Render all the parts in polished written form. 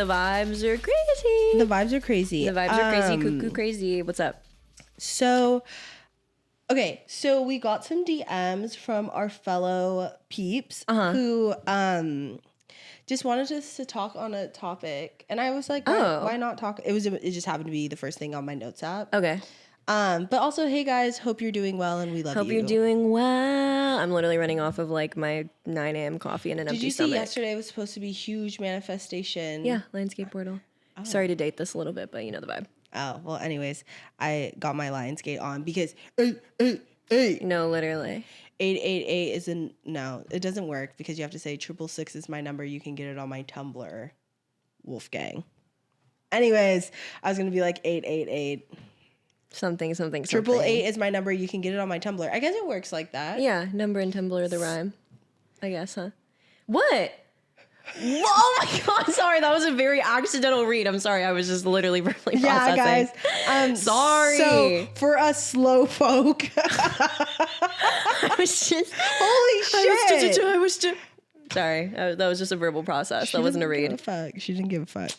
The vibes are crazy. The vibes are crazy. The vibes are crazy. Cuckoo crazy. What's up? So we got some DMs from our fellow peeps who just wanted us to talk on a topic, and I was like, why not talk? It just happened to be the first thing on my notes app. Okay. But also, hey guys, hope you're doing well, and we love you. Hope you're doing well. I'm literally running off of like my 9 a.m. coffee and an empty stomach. Did you see yesterday was supposed to be huge manifestation? Yeah, landscape portal. Oh. Sorry to date this a little bit, but you know the vibe. Oh, well, anyways, I got my Lionsgate on because 8. No, literally. 888 no, it doesn't work because you have to say 666 is my number. You can get it on my Tumblr, Wolfgang. Anyways, I was going to be like 888. Something. 888 is my number. You can get it on my Tumblr. I guess it works like that. Yeah, number and Tumblr are the rhyme. I guess, huh? What? Oh my God, sorry. That was a very accidental read. I'm sorry. I was just literally verbally processing. Yeah, guys. Sorry. So, for us slow folk. I was just... Holy shit. I was just... Sorry. That was just a verbal process. That wasn't a read. She didn't give a fuck.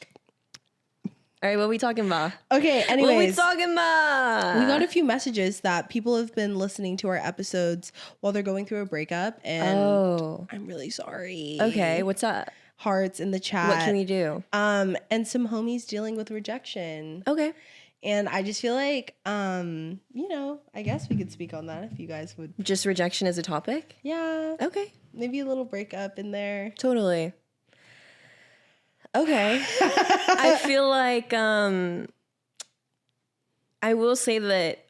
All right, what are we talking about? Okay, anyways. What are we talking about? We got a few messages that people have been listening to our episodes while they're going through a breakup, and I'm really sorry. Okay, what's up? Hearts in the chat. What can we do? And some homies dealing with rejection. Okay. And I just feel like, I guess we could speak on that if you guys would. Just rejection as a topic? Yeah. Okay. Maybe a little breakup in there. Totally. Okay. I feel like I will say that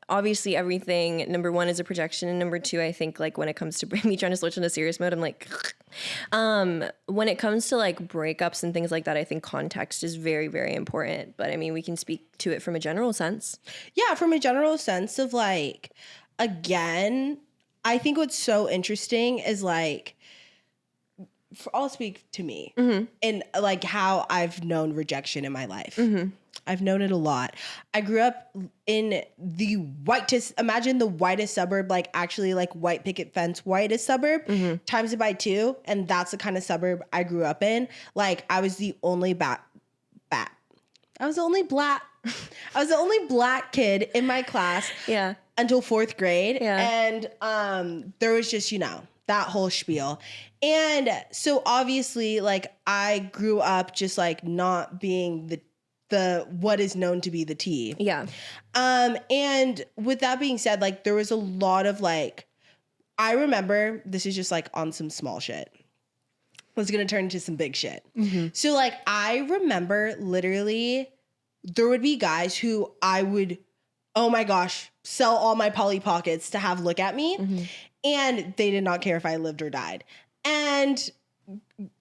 obviously everything, number one, is a projection, and number two, I think like when it comes to me trying to switch into serious mode, I'm like, when it comes to like breakups and things like that, I think context is very, very important. But I mean, we can speak to it from a general sense. Yeah, from a general sense of like, again, I think what's so interesting is like, I'll speak to me and like how I've known rejection in my life. I've known it a lot. I grew up in the imagine the whitest suburb, like actually like white picket fence, whitest suburb, times it by 2. And that's the kind of suburb I grew up in. Like I was the only I was the only black kid in my class. Yeah. Until 4th grade. Yeah. And there was just, that whole spiel. And so obviously like I grew up just like not being the what is known to be the T. Yeah. And with that being said, like there was a lot of like, I remember, this is just like on some small shit. Was going to turn into some big shit. So like I remember literally there would be guys who I would, oh my gosh, sell all my Polly Pockets to have look at me. And they did not care if I lived or died. And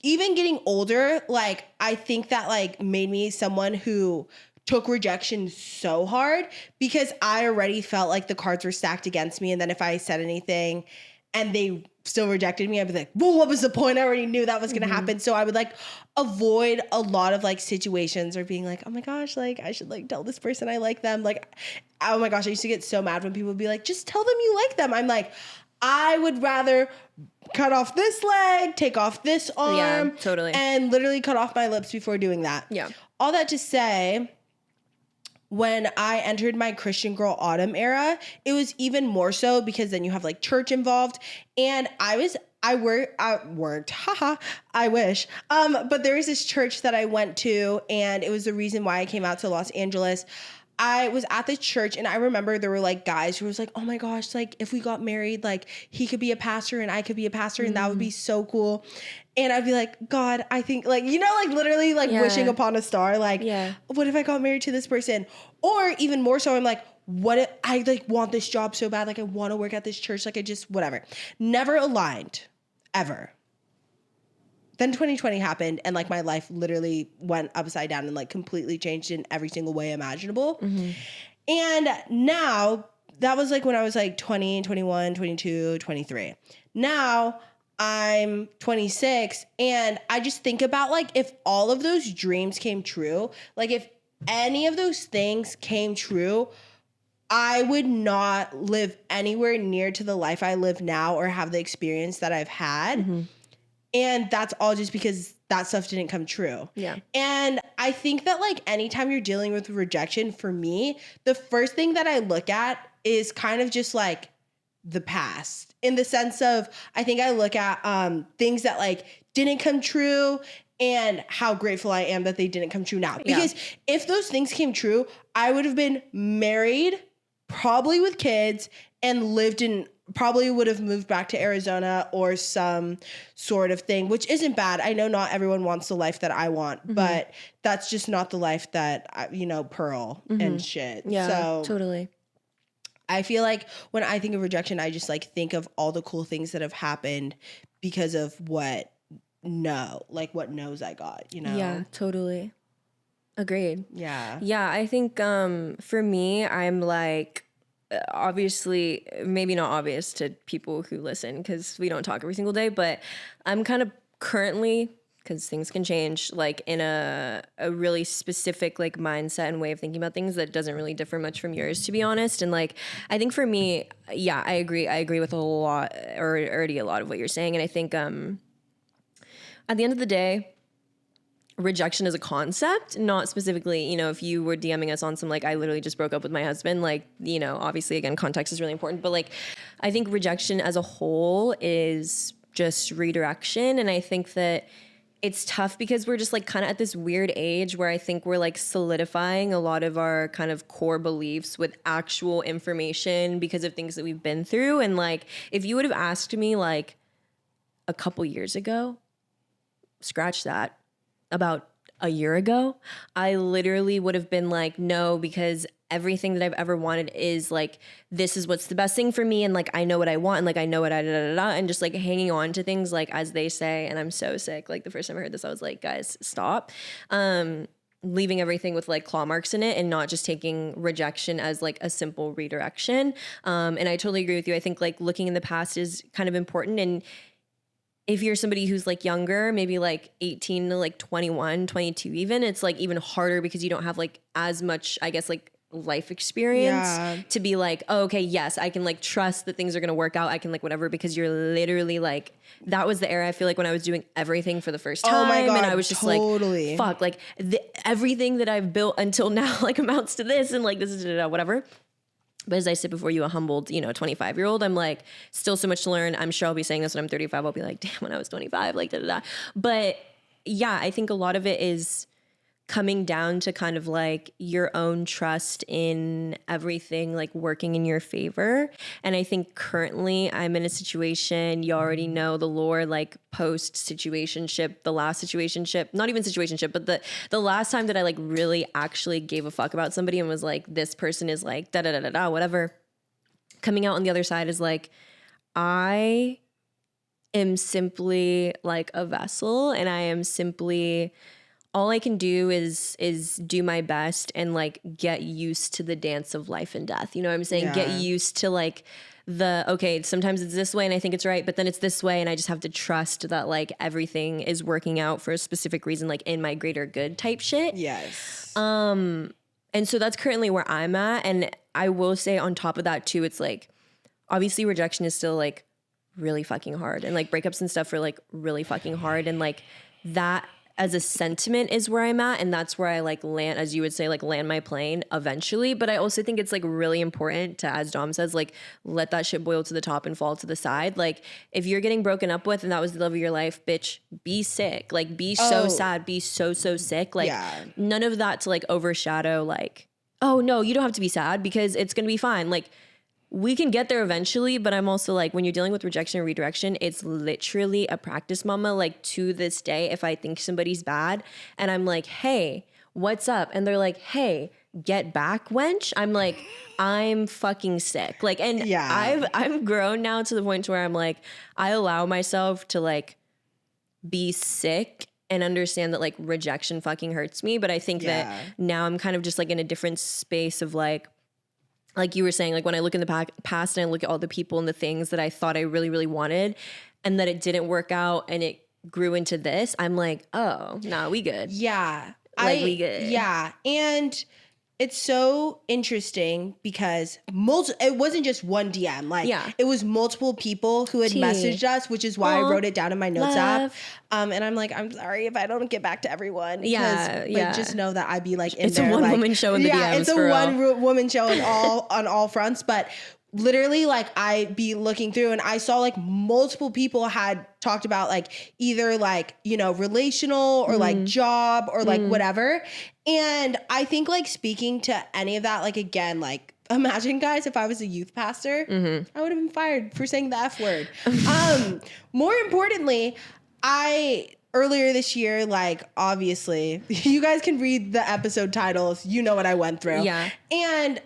even getting older, like, I think that, like, made me someone who took rejection so hard because I already felt like the cards were stacked against me. And then if I said anything and they still rejected me, I'd be like, well, what was the point? I already knew that was going to happen. So I would, like, avoid a lot of, like, situations or being like, oh, my gosh, like, I should, like, tell this person I like them. Like, oh, my gosh, I used to get so mad when people would be like, just tell them you like them. I'm like, I would rather cut off this leg, take off this arm, totally, and literally cut off my lips before doing that. Yeah. All that to say, when I entered my Christian Girl Autumn era, it was even more so because then you have like church involved, and I worked, haha, I wish. But there was this church that I went to, and it was the reason why I came out to Los Angeles. I was at the church and I remember there were like guys who was like, oh my gosh, like if we got married, like he could be a pastor and I could be a pastor and that would be so cool. And I'd be like, God, I think like, like literally like wishing upon a star. Like, what if I got married to this person? Or even more so, I'm like, what if I like want this job so bad? Like I want to work at this church. Like I just, whatever. Never aligned ever. Then 2020 happened and like my life literally went upside down and like completely changed in every single way imaginable. And now that was like when I was like 20, 21, 22, 23. Now I'm 26 and I just think about like if all of those dreams came true, like if any of those things came true, I would not live anywhere near to the life I live now or have the experience that I've had. And that's all just because that stuff didn't come true. Yeah. And I think that like anytime you're dealing with rejection, for me, the first thing that I look at is kind of just like the past, in the sense of, I think I look at things that like didn't come true and how grateful I am that they didn't come true now. Because if those things came true, I would have been married, probably with kids, and probably would have moved back to Arizona or some sort of thing, which isn't bad. I know not everyone wants the life that I want, but that's just not the life that, Pearl and shit. Yeah, so totally. I feel like when I think of rejection, I just like think of all the cool things that have happened because of what no's I got, Yeah, totally. Agreed. Yeah. Yeah, I think for me, I'm like, obviously, maybe not obvious to people who listen because we don't talk every single day, but I'm kind of currently, because things can change, like in a really specific like mindset and way of thinking about things that doesn't really differ much from yours, to be honest. And like, I think for me, yeah, I agree with a lot of what you're saying. And I think at the end of the day, rejection as a concept, not specifically, if you were DMing us on some, like, I literally just broke up with my husband, like, obviously, again, context is really important, but like, I think rejection as a whole is just redirection. And I think that it's tough because we're just like kind of at this weird age where I think we're like solidifying a lot of our kind of core beliefs with actual information because of things that we've been through. And like, if you would have asked me like a couple years ago, scratch that, about a year ago, I literally would have been like, no, because everything that I've ever wanted is like, this is what's the best thing for me. And like, I know what I want. And like, I know what and just like hanging on to things, like, as they say, and I'm so sick. Like the first time I heard this, I was like, guys, stop. Leaving everything with like claw marks in it and not just taking rejection as like a simple redirection. And I totally agree with you. I think like looking in the past is kind of important. And if you're somebody who's like younger, maybe like 18 to like 21, 22 even, it's like even harder because you don't have like as much, I guess, like life experience to be like, oh, okay, yes, I can like trust that things are going to work out. I can like whatever, because you're literally like, that was the era I feel like when I was doing everything for the first time. Oh my God, and I was just like, fuck, like everything that I've built until now like amounts to this, and like this is whatever. But as I sit before you, a humbled, 25-year-old, I'm like, still so much to learn. I'm sure I'll be saying this when I'm 35. I'll be like, damn, when I was 25, like, da-da-da. But yeah, I think a lot of it is coming down to kind of like your own trust in everything, like working in your favor. And I think currently I'm in a situation, you already know the lore, like post situationship, the last situationship, not even situationship, but the last time that I like really actually gave a fuck about somebody and was like, this person is like da da da da da, whatever. Coming out on the other side is like, I am simply like a vessel, and I am simply, all I can do is do my best and like get used to the dance of life and death. You know what I'm saying? Get used to like okay, sometimes it's this way and I think it's right, but then it's this way, and I just have to trust that like everything is working out for a specific reason, like in my greater good type shit. Yes. And so that's currently where I'm at. And I will say on top of that too, it's like, obviously rejection is still like really fucking hard, and like breakups and stuff are like really fucking hard. And like that as a sentiment is where I'm at, and that's where I like land, as you would say, like land my plane eventually. But I also think it's like really important to, as Dom says, like let that shit boil to the top and fall to the side. Like if you're getting broken up with and that was the love of your life, bitch, be sick. Like be so sad, be so sick. Like none of that to like overshadow like, oh no, you don't have to be sad because it's gonna be fine. Like we can get there eventually, but I'm also like, when you're dealing with rejection and redirection, it's literally a practice, mama. Like to this day, if I think somebody's bad and I'm like, hey, what's up? And they're like, hey, get back, wench. I'm like, I'm fucking sick. Like, and I've grown now to the point where I'm like, I allow myself to like be sick and understand that like rejection fucking hurts me. But I think that now I'm kind of just like in a different space of like you were saying, like when I look in the past and I look at all the people and the things that I thought I really, really wanted and that it didn't work out and it grew into this, I'm like, oh, nah, we good. Yeah. Like we good. Yeah. And It's so interesting because it wasn't just one DM. Like, it was multiple people who had messaged us, which is why I wrote it down in my notes app. And I'm like, I'm sorry if I don't get back to everyone. But just know that I'd be like in it's there. It's a one-woman like, show in the DMs. It's a one-woman show on all fronts. But literally, like, I'd be looking through and I saw like multiple people had talked about like either like, you know, relational or like job or like whatever. And I think like speaking to any of that, like, again, like, imagine guys, if I was a youth pastor, I would have been fired for saying the F word. More importantly, earlier this year, like, obviously, you guys can read the episode titles. You know what I went through. Yeah. And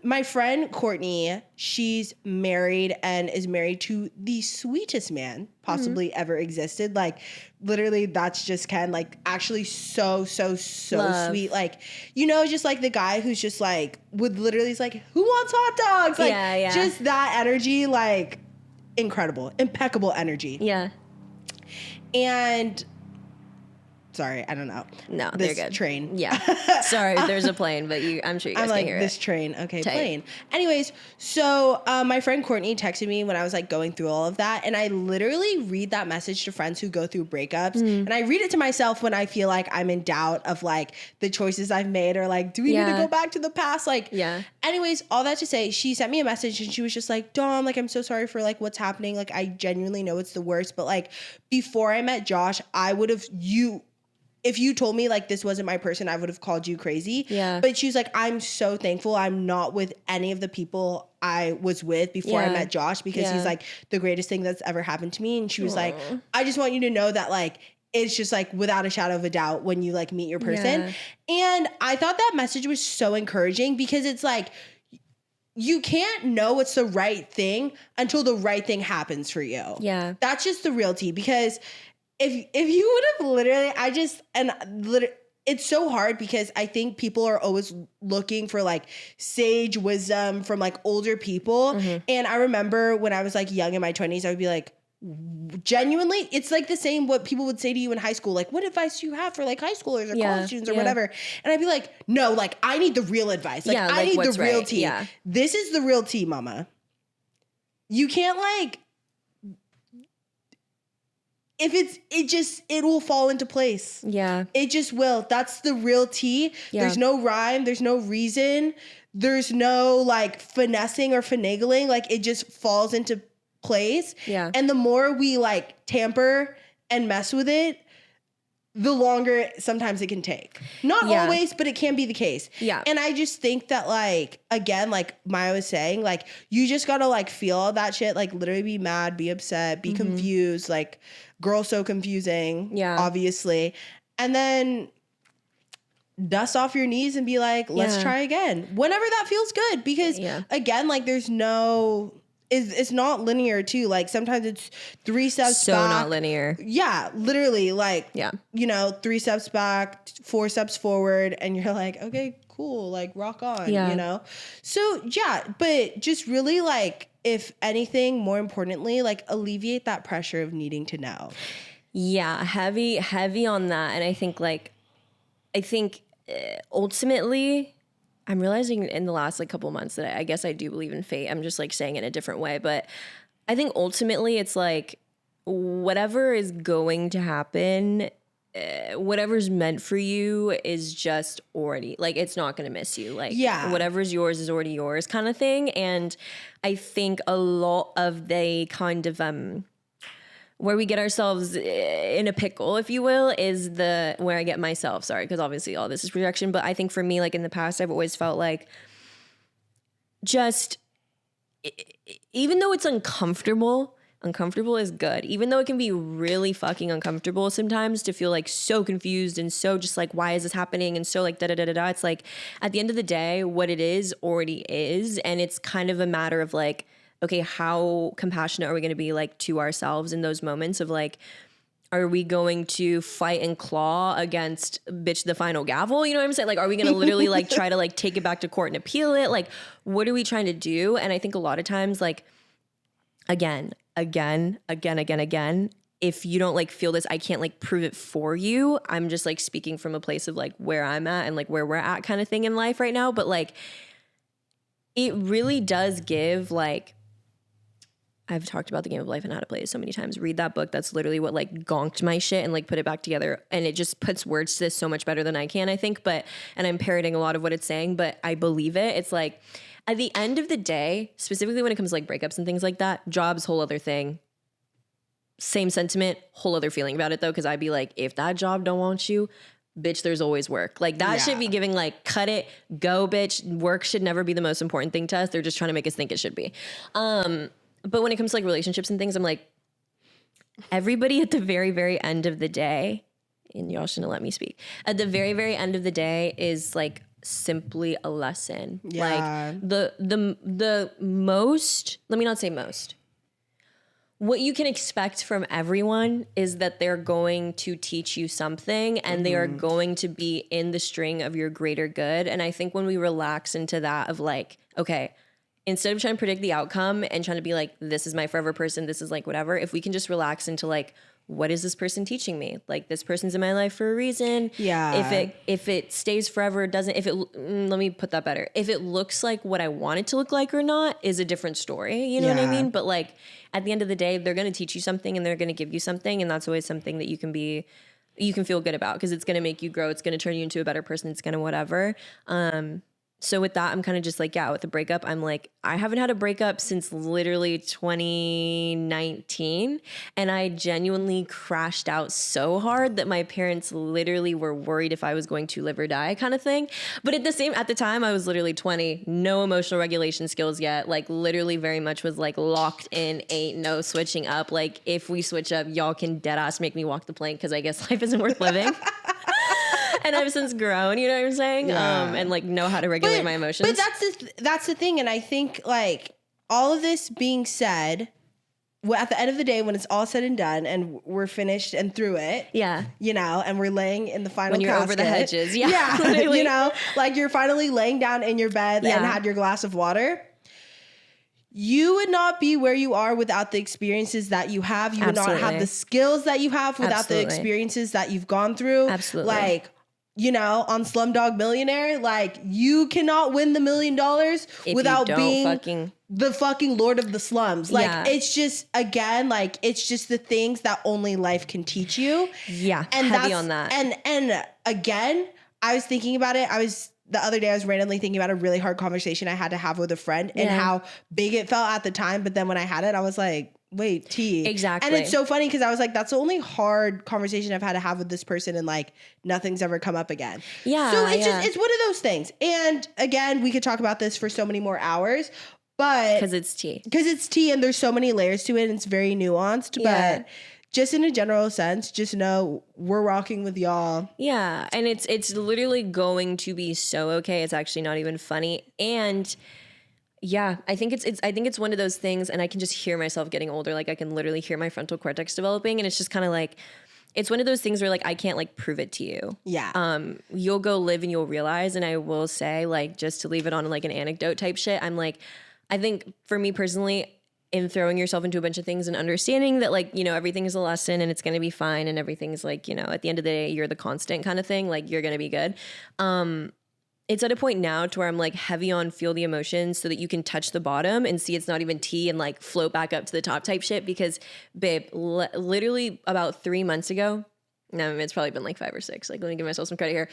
my friend Courtney, she's married and is married to the sweetest man possibly ever existed. Like, literally, that's just Ken. Like, actually so sweet. Like, you know, just like the guy who's just like, would literally is like, who wants hot dogs? Like, just that energy, like, incredible, impeccable energy. Yeah. And sorry, I don't know. No, this they're good. Train. Yeah. Sorry, there's a plane, but I'm sure you guys can hear this train. Okay, tight. Plane. Anyways, so my friend Courtney texted me when I was like going through all of that, and I literally read that message to friends who go through breakups, and I read it to myself when I feel like I'm in doubt of like the choices I've made, or like, do we need to go back to the past? Like, anyways, all that to say, she sent me a message and she was just like, Dom, like, I'm so sorry for like what's happening. Like, I genuinely know it's the worst, but like before I met Josh, I would have if you told me like this wasn't my person, I would have called you crazy. Yeah. But she was like, I'm so thankful I'm not with any of the people I was with before I met Josh, because he's like the greatest thing that's ever happened to me. And she was like, I just want you to know that like, it's just like without a shadow of a doubt when you like meet your person. And I thought that message was so encouraging, because it's like, you can't know it's the right thing until the right thing happens for you. Yeah. That's just the real tea, because if you would have literally, it's so hard, because I think people are always looking for like sage wisdom from like older people. And I remember when I was like young in my 20s, I would be like, genuinely, it's like the same what people would say to you in high school, like, what advice do you have for like high schoolers or college students or whatever? And I'd be like, no, like, I need the real advice. Like, I need the real tea. This is the real tea, mama. You can't like, if it will fall into place. Yeah. It just will. That's the real tea. Yeah. There's no rhyme. There's no reason. There's no like finessing or finagling. Like, it just falls into place. Yeah. And the more we like tamper and mess with it, the longer sometimes it can take. Not always, but it can be the case. Yeah. And I just think that like, again, like Maya was saying, like, you just gotta like feel all that shit, like literally be mad, be upset, be confused, like, girl so confusing, obviously. And then dust off your knees and be like, let's try again. Whenever that feels good. Because again, like there's no... It's not linear too. Like sometimes it's 3 steps so back. So not linear. Yeah, literally like, you know, 3 steps back, 4 steps forward, and you're like, okay, cool, like rock on, you know? So yeah, but just really like, if anything, more importantly, like alleviate that pressure of needing to know. Yeah, heavy on that. And I think ultimately... I'm realizing in the last like couple months that I guess I do believe in fate. I'm just like saying it in a different way, but I think ultimately it's like whatever is going to happen, whatever's meant for you is just already like, it's not going to miss you. Like whatever's yours is already yours kind of thing. And I think a lot of the kind of, where we get ourselves in a pickle, if you will, is where I get myself, sorry, because obviously all this is projection, but I think for me, like in the past, I've always felt like just, even though it's uncomfortable is good. Even though it can be really fucking uncomfortable sometimes to feel like so confused and so just like, why is this happening? And so like, da-da-da-da-da. It's like, at the end of the day, what it is already is. And it's kind of a matter of like, okay, how compassionate are we going to be like to ourselves in those moments of like, are we going to fight and claw against bitch the final gavel? You know what I'm saying? Like, are we going to literally like try to like take it back to court and appeal it? Like, what are we trying to do? And I think a lot of times like, again, if you don't like feel this, I can't like prove it for you. I'm just like speaking from a place of like where I'm at and like where we're at kind of thing in life right now. But like, it really does give like, I've talked about The Game of Life and how to play it so many times. Read that book. That's literally what like gonked my shit and like put it back together. And it just puts words to this so much better than I can, I think. And I'm parroting a lot of what it's saying, but I believe it. It's like at the end of the day, specifically when it comes to like breakups and things like that, jobs, whole other thing. Same sentiment, whole other feeling about it though. Cause I'd be like, if that job don't want you, bitch, there's always work. Like that should be giving like, cut it, go bitch. Work should never be the most important thing to us. They're just trying to make us think it should be. But when it comes to like relationships and things, I'm like, everybody at the very, very end of the day, and y'all shouldn't let me speak, at the very, very end of the day is like simply a lesson. Yeah. Like the most, let me not say most. What you can expect from everyone is that they're going to teach you something and they are going to be in the string of your greater good. And I think when we relax into that of like, okay, instead of trying to predict the outcome and trying to be like, this is my forever person, this is like whatever, if we can just relax into like, what is this person teaching me? Like this person's in my life for a reason. Yeah. If it stays forever, let me put that better. If it looks like what I want it to look like or not is a different story. You know what I mean? But like at the end of the day, they're going to teach you something and they're going to give you something. And that's always something that you can feel good about because it's going to make you grow. It's going to turn you into a better person. It's going to whatever. So with that, I'm kind of just like, with the breakup, I'm like, I haven't had a breakup since literally 2019. And I genuinely crashed out so hard that my parents literally were worried if I was going to live or die kind of thing. But at the time I was literally 20, no emotional regulation skills yet. Like literally very much was like locked in, ain't no switching up. Like if we switch up, y'all can dead ass make me walk the plank because I guess life isn't worth living. And I've since grown, you know what I'm saying? Yeah. And like know how to regulate my emotions. But that's the thing. And I think like all of this being said, at the end of the day, when it's all said and done and we're finished and through it, you know, and we're laying in the final when you're casket, over the hedges, you know, like you're finally laying down in your bed and had your glass of water. You would not be where you are without the experiences that you have. You would not have the skills that you have without the experiences that you've gone through. Absolutely. Like, you know, on Slumdog Millionaire, like you cannot win the $1 million without being the fucking Lord of the Slums. Like it's just, again, like it's just the things that only life can teach you. Yeah, and heavy on that. And again, I was thinking about it. The other day I was randomly thinking about a really hard conversation I had to have with a friend and how big it felt at the time. But then when I had it, I was like, wait, T. Exactly. And it's so funny because I was like, that's the only hard conversation I've had to have with this person and like nothing's ever come up again. Yeah. So it's just, it's one of those things. And again, we could talk about this for so many more hours, but because it's tea. And there's so many layers to it and it's very nuanced, but just in a general sense, just know we're rocking with y'all. Yeah. And it's literally going to be so okay. It's actually not even funny. And I think it's one of those things, and I can just hear myself getting older. Like I can literally hear my frontal cortex developing, and it's just kind of like, it's one of those things where like I can't like prove it to you. Yeah. You'll go live and you'll realize. And I will say, like, just to leave it on like an anecdote type shit, I'm like, I think for me personally, in throwing yourself into a bunch of things and understanding that like, you know, everything is a lesson and it's going to be fine and everything's like, you know, at the end of the day, you're the constant kind of thing. Like you're going to be good. It's at a point now to where I'm like heavy on feel the emotions so that you can touch the bottom and see it's not even tea and like float back up to the top type shit. Because babe, literally about 3 months ago, no, it's probably been like 5 or 6. Like let me give myself some credit here.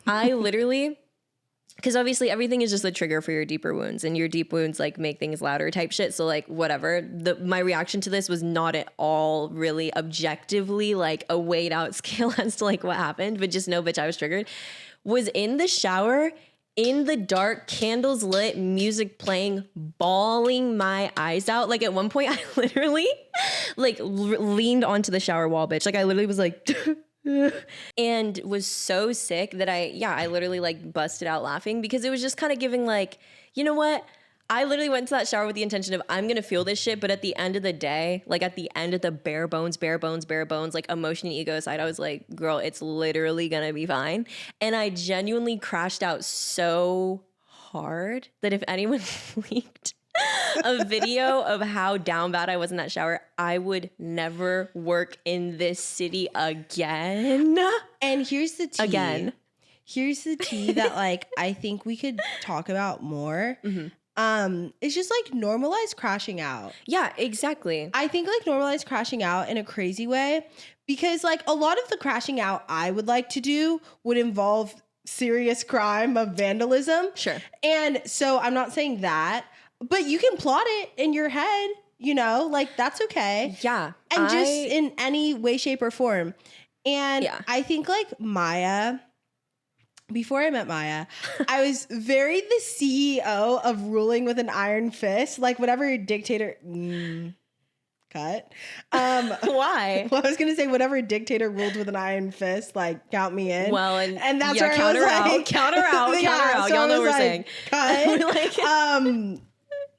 I literally, because obviously everything is just a trigger for your deeper wounds and your deep wounds like make things louder type shit. So like whatever, my reaction to this was not at all really objectively like a weighed out scale as to like what happened, but just know, bitch, I was triggered. Was in the shower, in the dark, candles lit, music playing, bawling my eyes out. Like at one point I literally like leaned onto the shower wall, bitch. Like I literally was like, and was so sick that I literally like busted out laughing because it was just kind of giving like, you know what? I literally went to that shower with the intention of I'm going to feel this shit. But at the end of the day, like at the end of the bare bones, like emotion and ego aside, I was like, girl, it's literally going to be fine. And I genuinely crashed out so hard that if anyone leaked a video of how down bad I was in that shower, I would never work in this city again. And here's the tea. Again. Here's the tea that like I think we could talk about more. It's just like normalize crashing out. Yeah, exactly. I think like normalize crashing out in a crazy way, because like a lot of the crashing out I would like to do would involve serious crime of vandalism. Sure. And so I'm not saying that, but you can plot it in your head, you know, like that's okay. Yeah. And just in any way, shape, or form. And I think like Maya, before I met Maya, I was very the CEO of ruling with an iron fist, like whatever dictator. Cut. Why? Well, I was gonna say whatever dictator ruled with an iron fist, like count me in. Well, and that's yeah, where counter I was out, like, counter out. So Y'all know what we're saying. Cut. Like,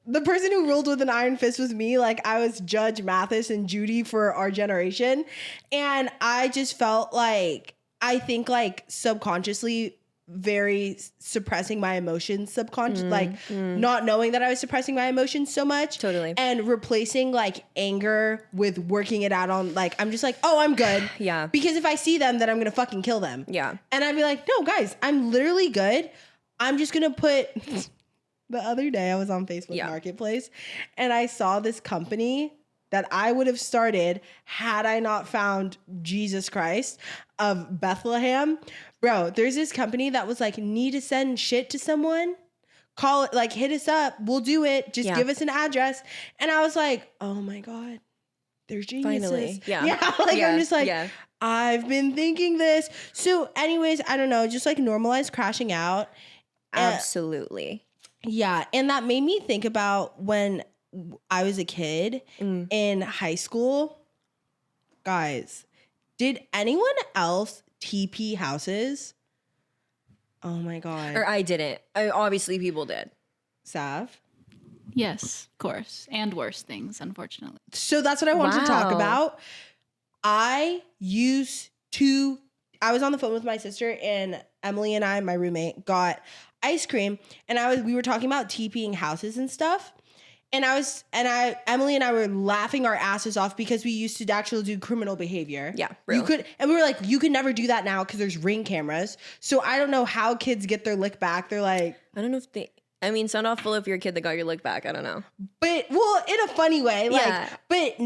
the person who ruled with an iron fist was me. Like I was Judge Mathis and Judy for our generation, and I just felt like I think like subconsciously very suppressing my emotions like not knowing that I was suppressing my emotions so much. Totally. And replacing like anger with working it out on like, I'm just like, oh, I'm good. Yeah. Because if I see them, then I'm going to fucking kill them. Yeah. And I'd be like, no, guys, I'm literally good. I'm just going to put... The other day I was on Facebook Marketplace and I saw this company that I would have started had I not found Jesus Christ of Bethlehem. Bro, there's this company that was like, need to send shit to someone? Call it, like, hit us up. We'll do it. Just give us an address. And I was like, oh my God, there's geniuses. Finally. Yeah. I'm just like, I've been thinking this. So anyways, I don't know, just like normalize crashing out. Absolutely. Yeah. And that made me think about when I was a kid in high school. Guys, did anyone else TP houses? Oh my God. Or I didn't. Obviously people did. Sav? Yes, of course. And worse things, unfortunately. So that's what I want to talk about. I was on the phone with my sister, and Emily and I, my roommate, got ice cream, and we were talking about TPing houses and stuff. And Emily and I were laughing our asses off because we used to actually do criminal behavior. Yeah, real. And we were like, you can never do that now because there's Ring cameras. So I don't know how kids get their lick back. They're like, I don't know if sound awful if you're a kid that got your lick back. I don't know. But, well, in a funny way. But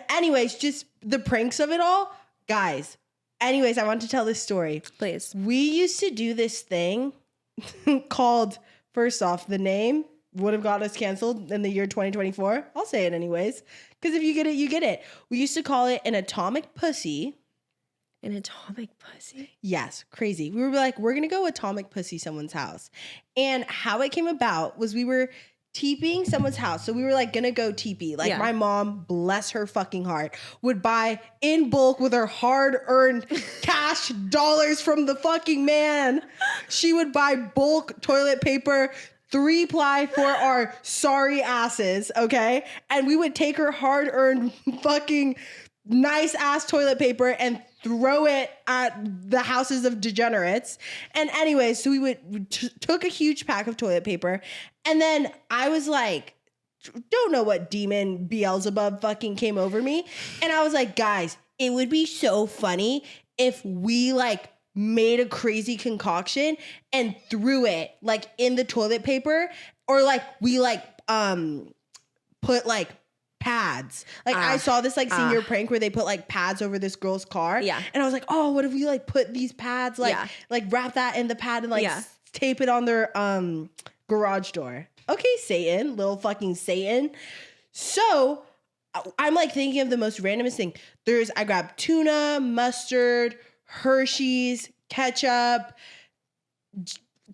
anyways, just the pranks of it all. Guys, anyways, I want to tell this story. Please. We used to do this thing called, first off, the name would have got us canceled in the year 2024. I'll say it anyways. Because if you get it, you get it. We used to call it an atomic pussy. An atomic pussy? Yes, crazy. We were like, we're going to go atomic pussy someone's house. And how it came about was we were TPing someone's house. So we were like going to go TP. Like my mom, bless her fucking heart, would buy in bulk with her hard-earned cash dollars from the fucking man. She would buy bulk toilet paper, 3-ply for our sorry asses, okay? And we would take her hard-earned fucking nice-ass toilet paper and throw it at the houses of degenerates. And anyways, so we took a huge pack of toilet paper, and then I was like, don't know what demon Beelzebub fucking came over me. And I was like, guys, it would be so funny if we like made a crazy concoction and threw it like in the toilet paper, or like we like put like pads. Like I saw this like senior prank where they put like pads over this girl's car. Yeah. And I was like, oh, what if we like put these pads like wrap that in the pad and like tape it on their garage door. Okay, Satan, little fucking Satan. So I'm like thinking of the most randomest thing. I grabbed tuna, mustard, Hershey's, ketchup,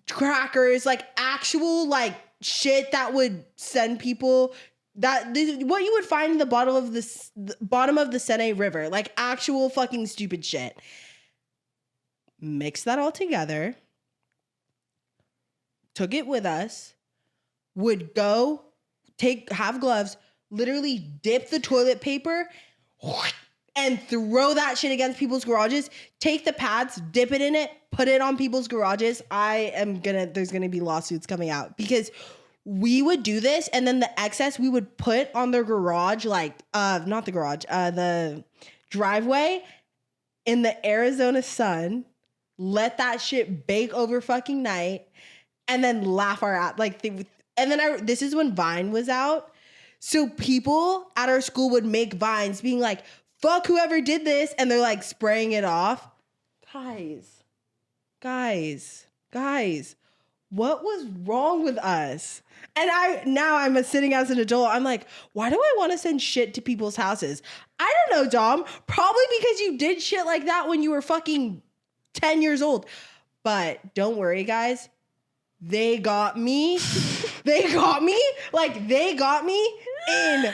crackers, like actual like shit that would send people what you would find in the bottom of the Seine River, like actual fucking stupid shit. Mix that all together. Took it with us. Would go have gloves, literally dip the toilet paper and throw that shit against people's garages. Take the pads, dip it in it, put it on people's garages. There's gonna be lawsuits coming out because we would do this, and then the excess we would put on their garage, like not the garage, the driveway in the Arizona sun, let that shit bake over fucking night, and then laugh our ass. And then this is when Vine was out. So people at our school would make Vines being like, fuck whoever did this. And they're like spraying it off. Guys, what was wrong with us? And I'm sitting as an adult. I'm like, why do I want to send shit to people's houses? I don't know, Dom. Probably because you did shit like that when you were fucking 10 years old. But don't worry, guys. They got me. They got me in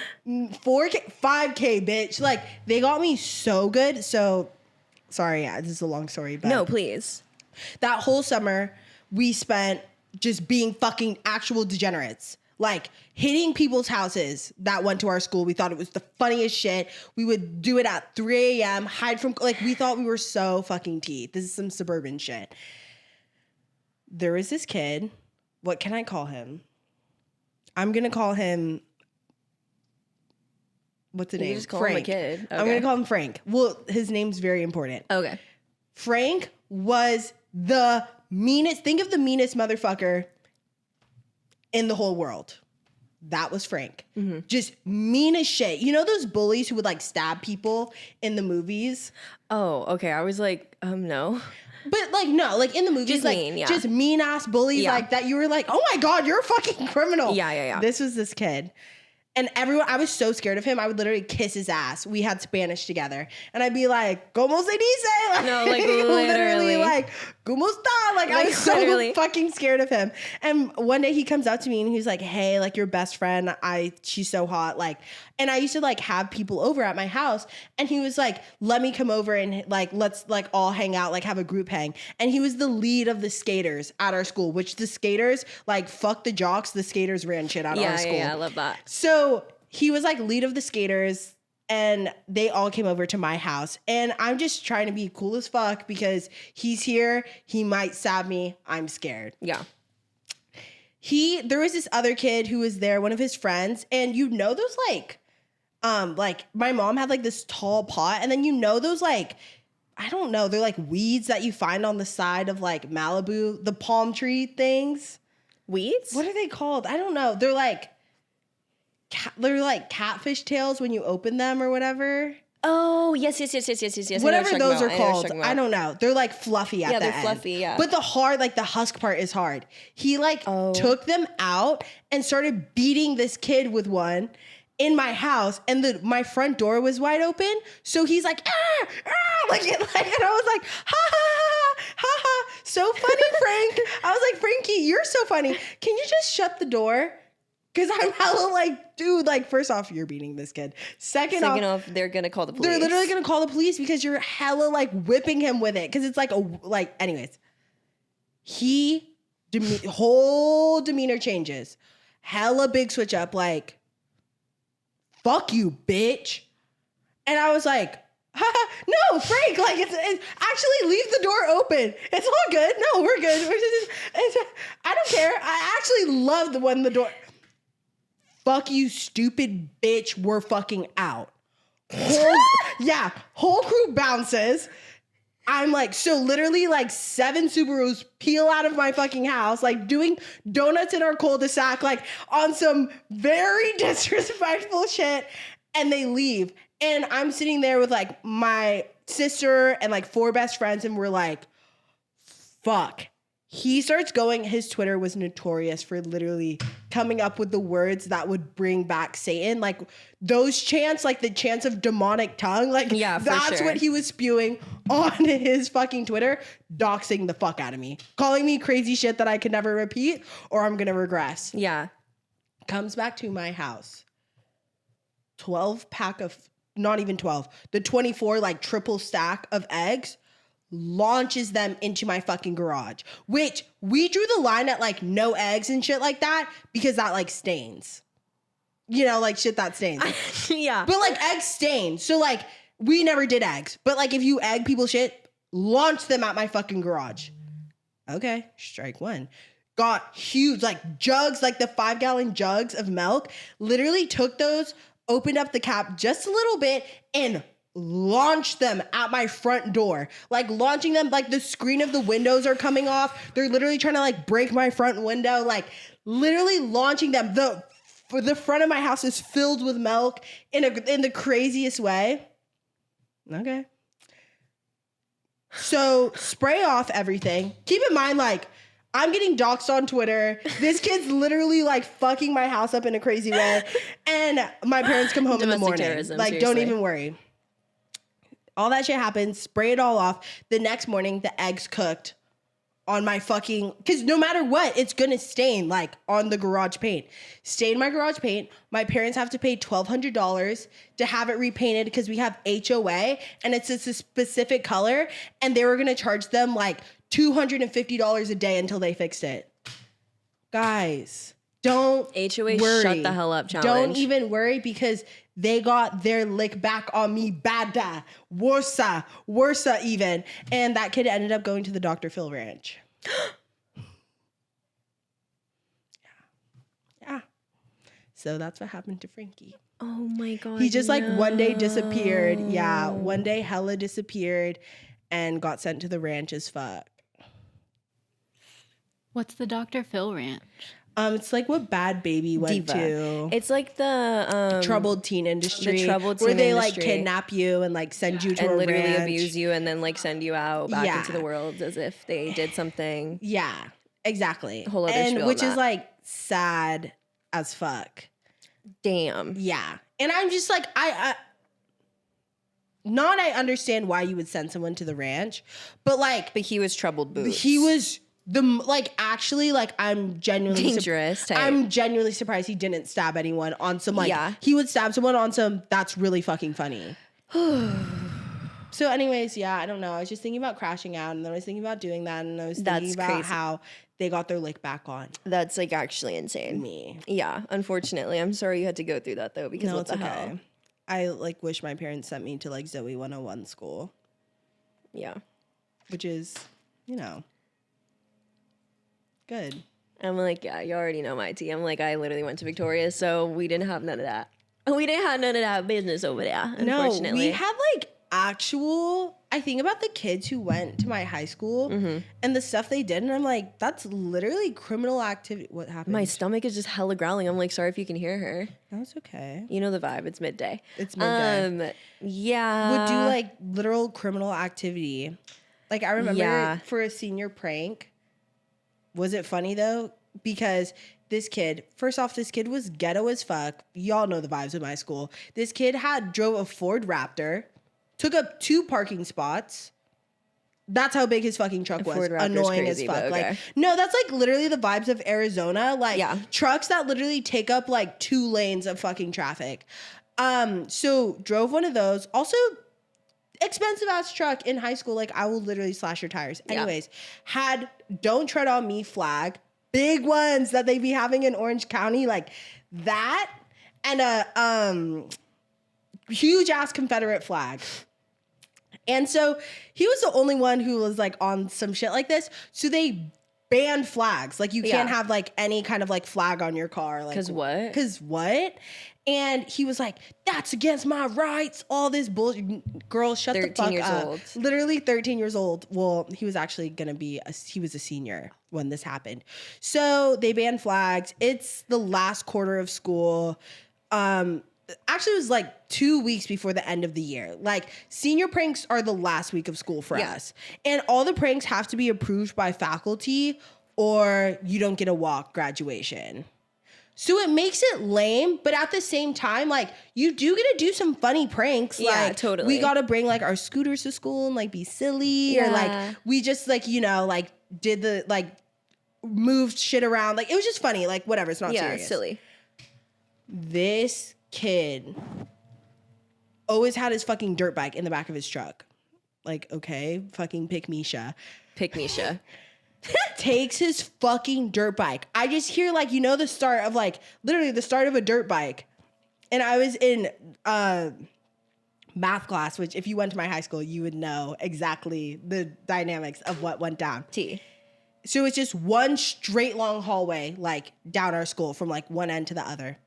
4K, 5K, bitch. Like, they got me so good. So, sorry, yeah, this is a long story. But No, please. that whole summer, we spent just being fucking actual degenerates. Like, hitting people's houses that went to our school. We thought it was the funniest shit. We would do it at 3 a.m., hide from, like, we thought we were so fucking tea. This is some suburban shit. There was this kid. What can I call him? I'm going to call him, what's the name? You just call Frank. him a kid. Okay. I'm going to call him Frank. Well, his name's very important. Okay. Frank was the meanest, think of the meanest motherfucker in the whole world. That was Frank. Mm-hmm. Just mean as shit. You know those bullies who would like stab people in the movies? Oh, okay. I was like, no. But like, no, like in the movies, Just like mean, yeah. just mean ass bullies like that. You were like, oh my God, you're a fucking criminal. Yeah. This was this kid. And I was so scared of him. I would literally kiss his ass. We had Spanish together. And I'd be like, ¿Cómo se dice? Like, no, like literally. Like, ¿Cómo está? Like I was so fucking scared of him. And one day he comes up to me and he's like, hey, like your best friend, she's so hot. Like, and I used to like have people over at my house. And he was like, let me come over and like, let's like all hang out, like have a group hang. And he was the lead of the skaters at our school, which the skaters, like fuck the jocks, the skaters ran shit out of our school. Yeah, I love that. So he was like lead of the skaters and they all came over to my house. And I'm just trying to be cool as fuck because he's here. He might stab me. I'm scared. Yeah. There was this other kid who was there, one of his friends. And you know those like my mom had like this tall pot. And then you know those like, I don't know, they're like weeds that you find on the side of like Malibu, the palm tree things. Weeds? What are they called? I don't know. They're like catfish tails when you open them or whatever. Oh, yes. Whatever those are called. I don't know. They're like fluffy at the end. Yeah, they're fluffy, yeah. But the husk part is hard. He took them out and started beating this kid with one in my house, and my front door was wide open. So he's like, like, and I was like, ha. So funny, Frank. I was like, Frankie, you're so funny. Can you just shut the door? Because I'm hella like, dude, like, first off, you're beating this kid. Second off, they're going to call the police. They're literally going to call the police because you're hella like whipping him with it. Because it's like, anyways. Whole demeanor changes. Hella big switch up, like, fuck you, bitch. And I was like, no, Frank, like, it's actually leave the door open. It's all good. No, we're good. I don't care. I actually love when the door... Fuck you, stupid bitch, we're fucking out. Whole crew bounces. I'm like, so literally like 7 Subarus peel out of my fucking house, like doing donuts in our cul-de-sac, like on some very disrespectful shit, and they leave. And I'm sitting there with like my sister and like 4 best friends, and we're like, fuck. He starts going, his Twitter was notorious for literally coming up with the words that would bring back Satan. Like those chants, like the chants of demonic tongue. Like that's what he was spewing on his fucking Twitter, doxing the fuck out of me. Calling me crazy shit that I could never repeat or I'm going to regress. Yeah. Comes back to my house. 12 pack of, not even 12, the 24 like triple stack of eggs. Launches them into my fucking garage, which we drew the line at like no eggs and shit like that because that like stains, you know, like shit that stains. Yeah. But like eggs stain. So like we never did eggs, but like if you egg people shit, launch them at my fucking garage. Okay. Strike one. got huge, like jugs, like the 5-gallon jugs of milk, literally took those, opened up the cap just a little bit, and launched them at my front door. Like launching them, like the screen of the windows are coming off. They're literally trying to like break my front window, like literally launching them. The front of my house is filled with milk in the craziest way. Okay. So spray off everything. Keep in mind, like, I'm getting doxxed on Twitter. This kid's literally like fucking my house up in a crazy way. And my parents come home in the morning. Terrorism, like, seriously. don't even worry. All that shit happens. Spray it all off. The next morning, the eggs cooked on my fucking, because no matter what, it's gonna stain like on the garage paint. Stain my garage paint. My parents have to pay $1,200 to have it repainted because we have HOA and it's a specific color, and they were gonna charge them like $250 a day until they fixed it. Guys, don't HOA worry. shut the hell up challenge. Don't even worry, because they got their lick back on me bada, worse even. And that kid ended up going to the Dr. Phil ranch. Yeah. So that's what happened to Frankie. Oh my God. He just like one day disappeared. Yeah, one day hella disappeared and got sent to the ranch as fuck. What's the Dr. Phil ranch? It's like what Bad Baby went Diva. to. It's like the troubled teen industry. the troubled teen where they industry. like kidnap you and like send you to and a literally ranch. abuse you and then like send you out back Yeah. into the world as if they did something. Yeah, exactly. Whole other and spiel which on is that. like sad as fuck. Damn. Yeah. And I'm just like, I understand why you would send someone to the ranch, but like, But he was troubled boots. he was actually, like, I'm genuinely dangerous. type. I'm genuinely surprised he didn't stab anyone on some, like, Yeah. he would stab someone on some, that's really fucking funny. So anyways, yeah, I don't know. I was just thinking about crashing out, and then I was thinking about doing that, and I was thinking That's about crazy. how they got their lick back on That's like actually insane. me. Yeah, unfortunately. I'm sorry you had to go through that though, because No, what it's the okay. hell? I like wish my parents sent me to like Zoe 101 school, Yeah. which is, you know, good. I'm like, yeah, you already know my tea. I'm like, I literally went to Victoria, so we didn't have none of that. We didn't have none of that business over there, No, unfortunately. we had like actual, I think about the kids who went to my high school Mm-hmm. and the stuff they did, and I'm like, that's literally criminal activity. What happened? My stomach is just hella growling. I'm like, sorry if you can hear her. That's okay. You know the vibe. It's midday. It's midday. Yeah. Would do like literal criminal activity. Like I remember Yeah. for a senior prank. Was it funny though? Because this kid, first off, this kid was ghetto as fuck. Y'all know the vibes of my school. This kid drove a Ford Raptor, took up 2 parking spots. That's how big his fucking truck was. Ford Raptor's Annoying crazy, as fuck. but okay. Like, no, that's like literally the vibes of Arizona. Like Yeah. trucks that literally take up like 2 lanes of fucking traffic. So drove one of those. Also, expensive ass truck in high school. Like I will literally slash your tires. Yeah. Anyways, had "Don't Tread on Me" flag, big ones that they be having in Orange County, like that, and a huge ass Confederate flag. And so he was the only one who was like on some shit like this. So they banned flags. Like you can't Yeah. have like any kind of like flag on your car. Like 'Cause what? 'Cause what? And he was like, that's against my rights. All this bullshit. Girl, shut the 13 fuck years up. old. Literally 13 years old. Well, he was actually gonna be he was a senior when this happened. So they banned flags. It's the last quarter of school. Actually, it was like 2 weeks before the end of the year. Like senior pranks are the last week of school for Yeah. us. And all the pranks have to be approved by faculty or you don't get a walk graduation. So it makes it lame, but at the same time, like you do get to do some funny pranks. Yeah, like totally. we got to bring like our scooters to school and like be silly, or Yeah. like we just like, you know, like did the like moved shit around. Like it was just funny. Like whatever, it's not Yeah, serious. silly. This kid always had his fucking dirt bike in the back of his truck. Like, okay, fucking pick Misha. Pick Misha. Takes his fucking dirt bike. I just hear like, you know, the start of like literally the start of a dirt bike. And I was in math class, which if you went to my high school, you would know exactly the dynamics of what went down. T. So it's just one straight long hallway, like down our school from like one end to the other.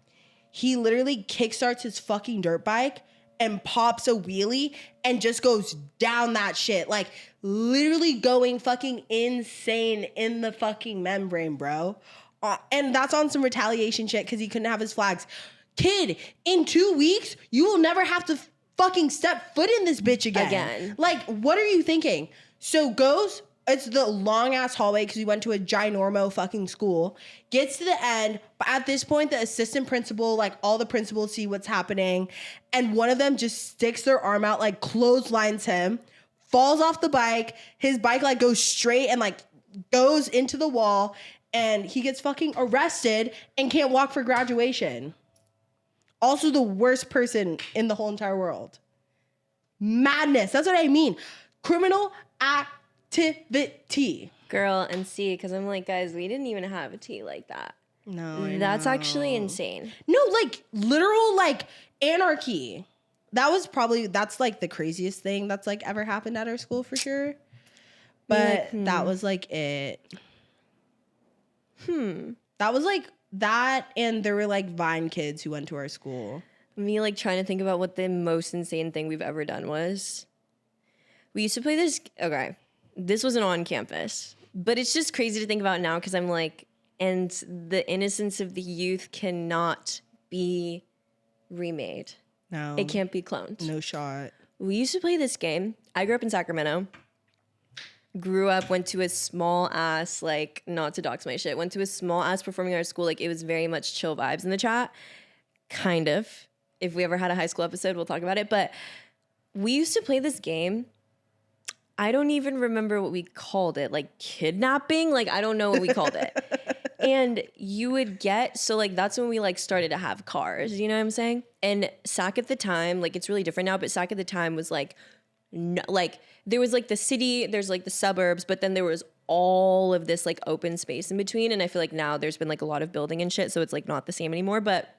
He literally kickstarts his fucking dirt bike and pops a wheelie and just goes down that shit. Like literally going fucking insane in the fucking membrane, bro. And that's on some retaliation shit because he couldn't have his flags. Kid, in 2 weeks, you will never have to fucking step foot in this bitch again. Like, what are you thinking? So goes... It's the long ass hallway because we went to a ginormo fucking school. Gets to the end, but at this point, the assistant principal, like all the principals see what's happening, and one of them just sticks their arm out, like clotheslines him, falls off the bike. His bike like goes straight and like goes into the wall, and he gets fucking arrested and can't walk for graduation. Also, the worst person in the whole entire world. Madness. That's what I mean. Criminal activity. Girl, and see, because I'm like, guys, we didn't even have a tea like that. No, that's actually insane. No, like literal like anarchy. That's like the craziest thing that's like ever happened at our school for sure. But that was like it. That was like that, and there were like Vine kids who went to our school. Me like trying to think about what the most insane thing we've ever done was. We used to play this. Okay. This wasn't on campus, but it's just crazy to think about now because I'm like, and the innocence of the youth cannot be remade. No. It can't be cloned. No shot. We used to play this game. I grew up in Sacramento. Grew up, went to a small ass, like, not to dox my shit, went to a small ass performing arts school. Like, it was very much chill vibes in the chat. Kind of. If we ever had a high school episode, we'll talk about it. But we used to play this game. I don't even remember what we called it, like kidnapping. Like, I don't know what we called it. And you would get, so like, that's when we like started to have cars, you know what I'm saying? And Sac at the time, like it's really different now, but Sac at the time was like, no, like there was like the city, there's like the suburbs, but then there was all of this like open space in between. And I feel like now there's been like a lot of building and shit. So it's like not the same anymore, but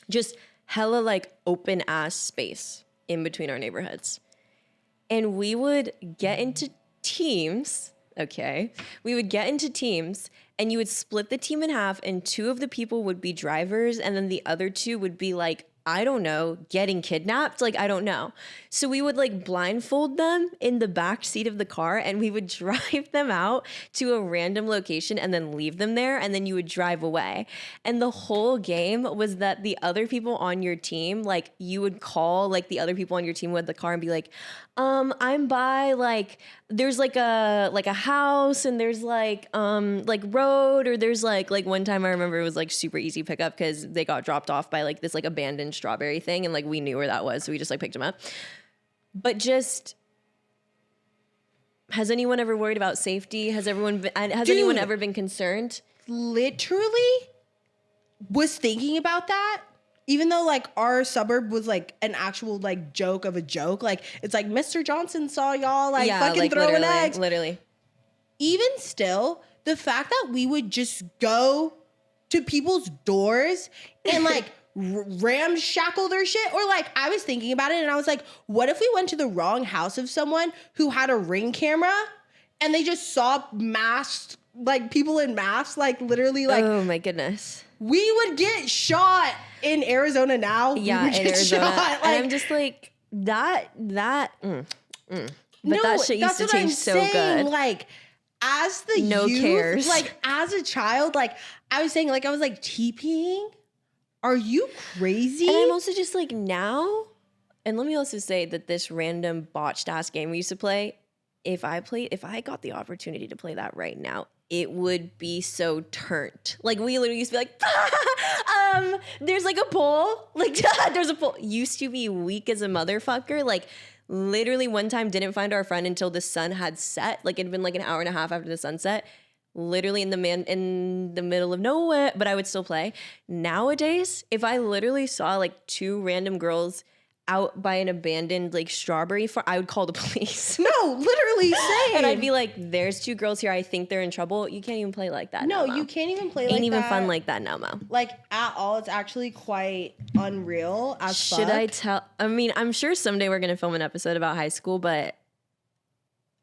just hella like open ass space in between our neighborhoods. And we would get into teams, okay? We would get into teams, and you would split the team in half, and 2 of the people would be drivers, and then the other 2 would be like, I don't know, getting kidnapped? Like, I don't know. So we would like blindfold them in the back seat of the car, and we would drive them out to a random location and then leave them there, and then you would drive away. And the whole game was that the other people on your team, like you would call like the other people on your team with the car and be like, I'm by like, there's like a house, and there's like road, or there's like one time I remember it was like super easy pickup because they got dropped off by like this like abandoned strawberry thing, and like we knew where that was, so we just like picked them up. But just, has anyone ever worried about safety? Has anyone ever been concerned? Literally was thinking about that. Even though like our suburb was like an actual like joke of a joke, like it's like Mr. Johnson saw y'all like fucking like, throwing eggs. Literally. Even still, the fact that we would just go to people's doors and like ramshackle their shit, or like I was thinking about it and I was like, what if we went to the wrong house of someone who had a Ring camera and they just saw masked like people in masks, like literally like, oh my goodness, we would get shot. In Arizona now, yeah, in Arizona, like, and I'm just like that. But that shit used to taste so good. Like as the youth, cares. Like as a child, like I was saying, like I was like TPing. Are you crazy? And I'm also just like now. And let me also say that this random botched ass game we used to play, if I got the opportunity to play that right now, it would be so turnt. Like we literally used to be like, there's like a pole. Like there's a pole. Used to be weak as a motherfucker. Like literally one time didn't find our friend until the sun had set. Like it'd been like an hour and a half after the sunset. Literally in the middle of nowhere, but I would still play. Nowadays, if I literally saw like 2 random girls out by an abandoned like strawberry farm, I would call the police. No, literally same. And I'd be like, there's 2 girls here. I think they're in trouble. You can't even play like that. No, now, you can't even play like that. Ain't even fun like that now, Mo. Like at all. It's actually quite unreal as fuck. Should I tell? I mean, I'm sure someday we're going to film an episode about high school, but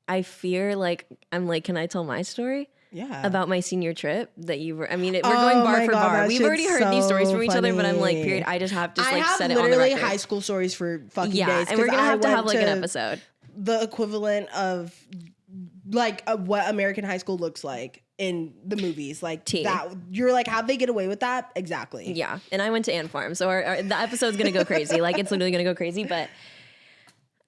I fear like, I'm like, can I tell my story? Yeah. about my senior trip that you were, I mean, we're going bar for bar. We've already heard these stories from each other, but I'm like, period. I just have to like set it on the record. I have literally high school stories for fucking days. And we're going to have like an episode. The equivalent of like what American high school looks like in the movies. Like that, you're like, how'd they get away with that? Exactly. Yeah. And I went to Ant Farm. So the episode's going to go crazy. Like it's literally going to go crazy, but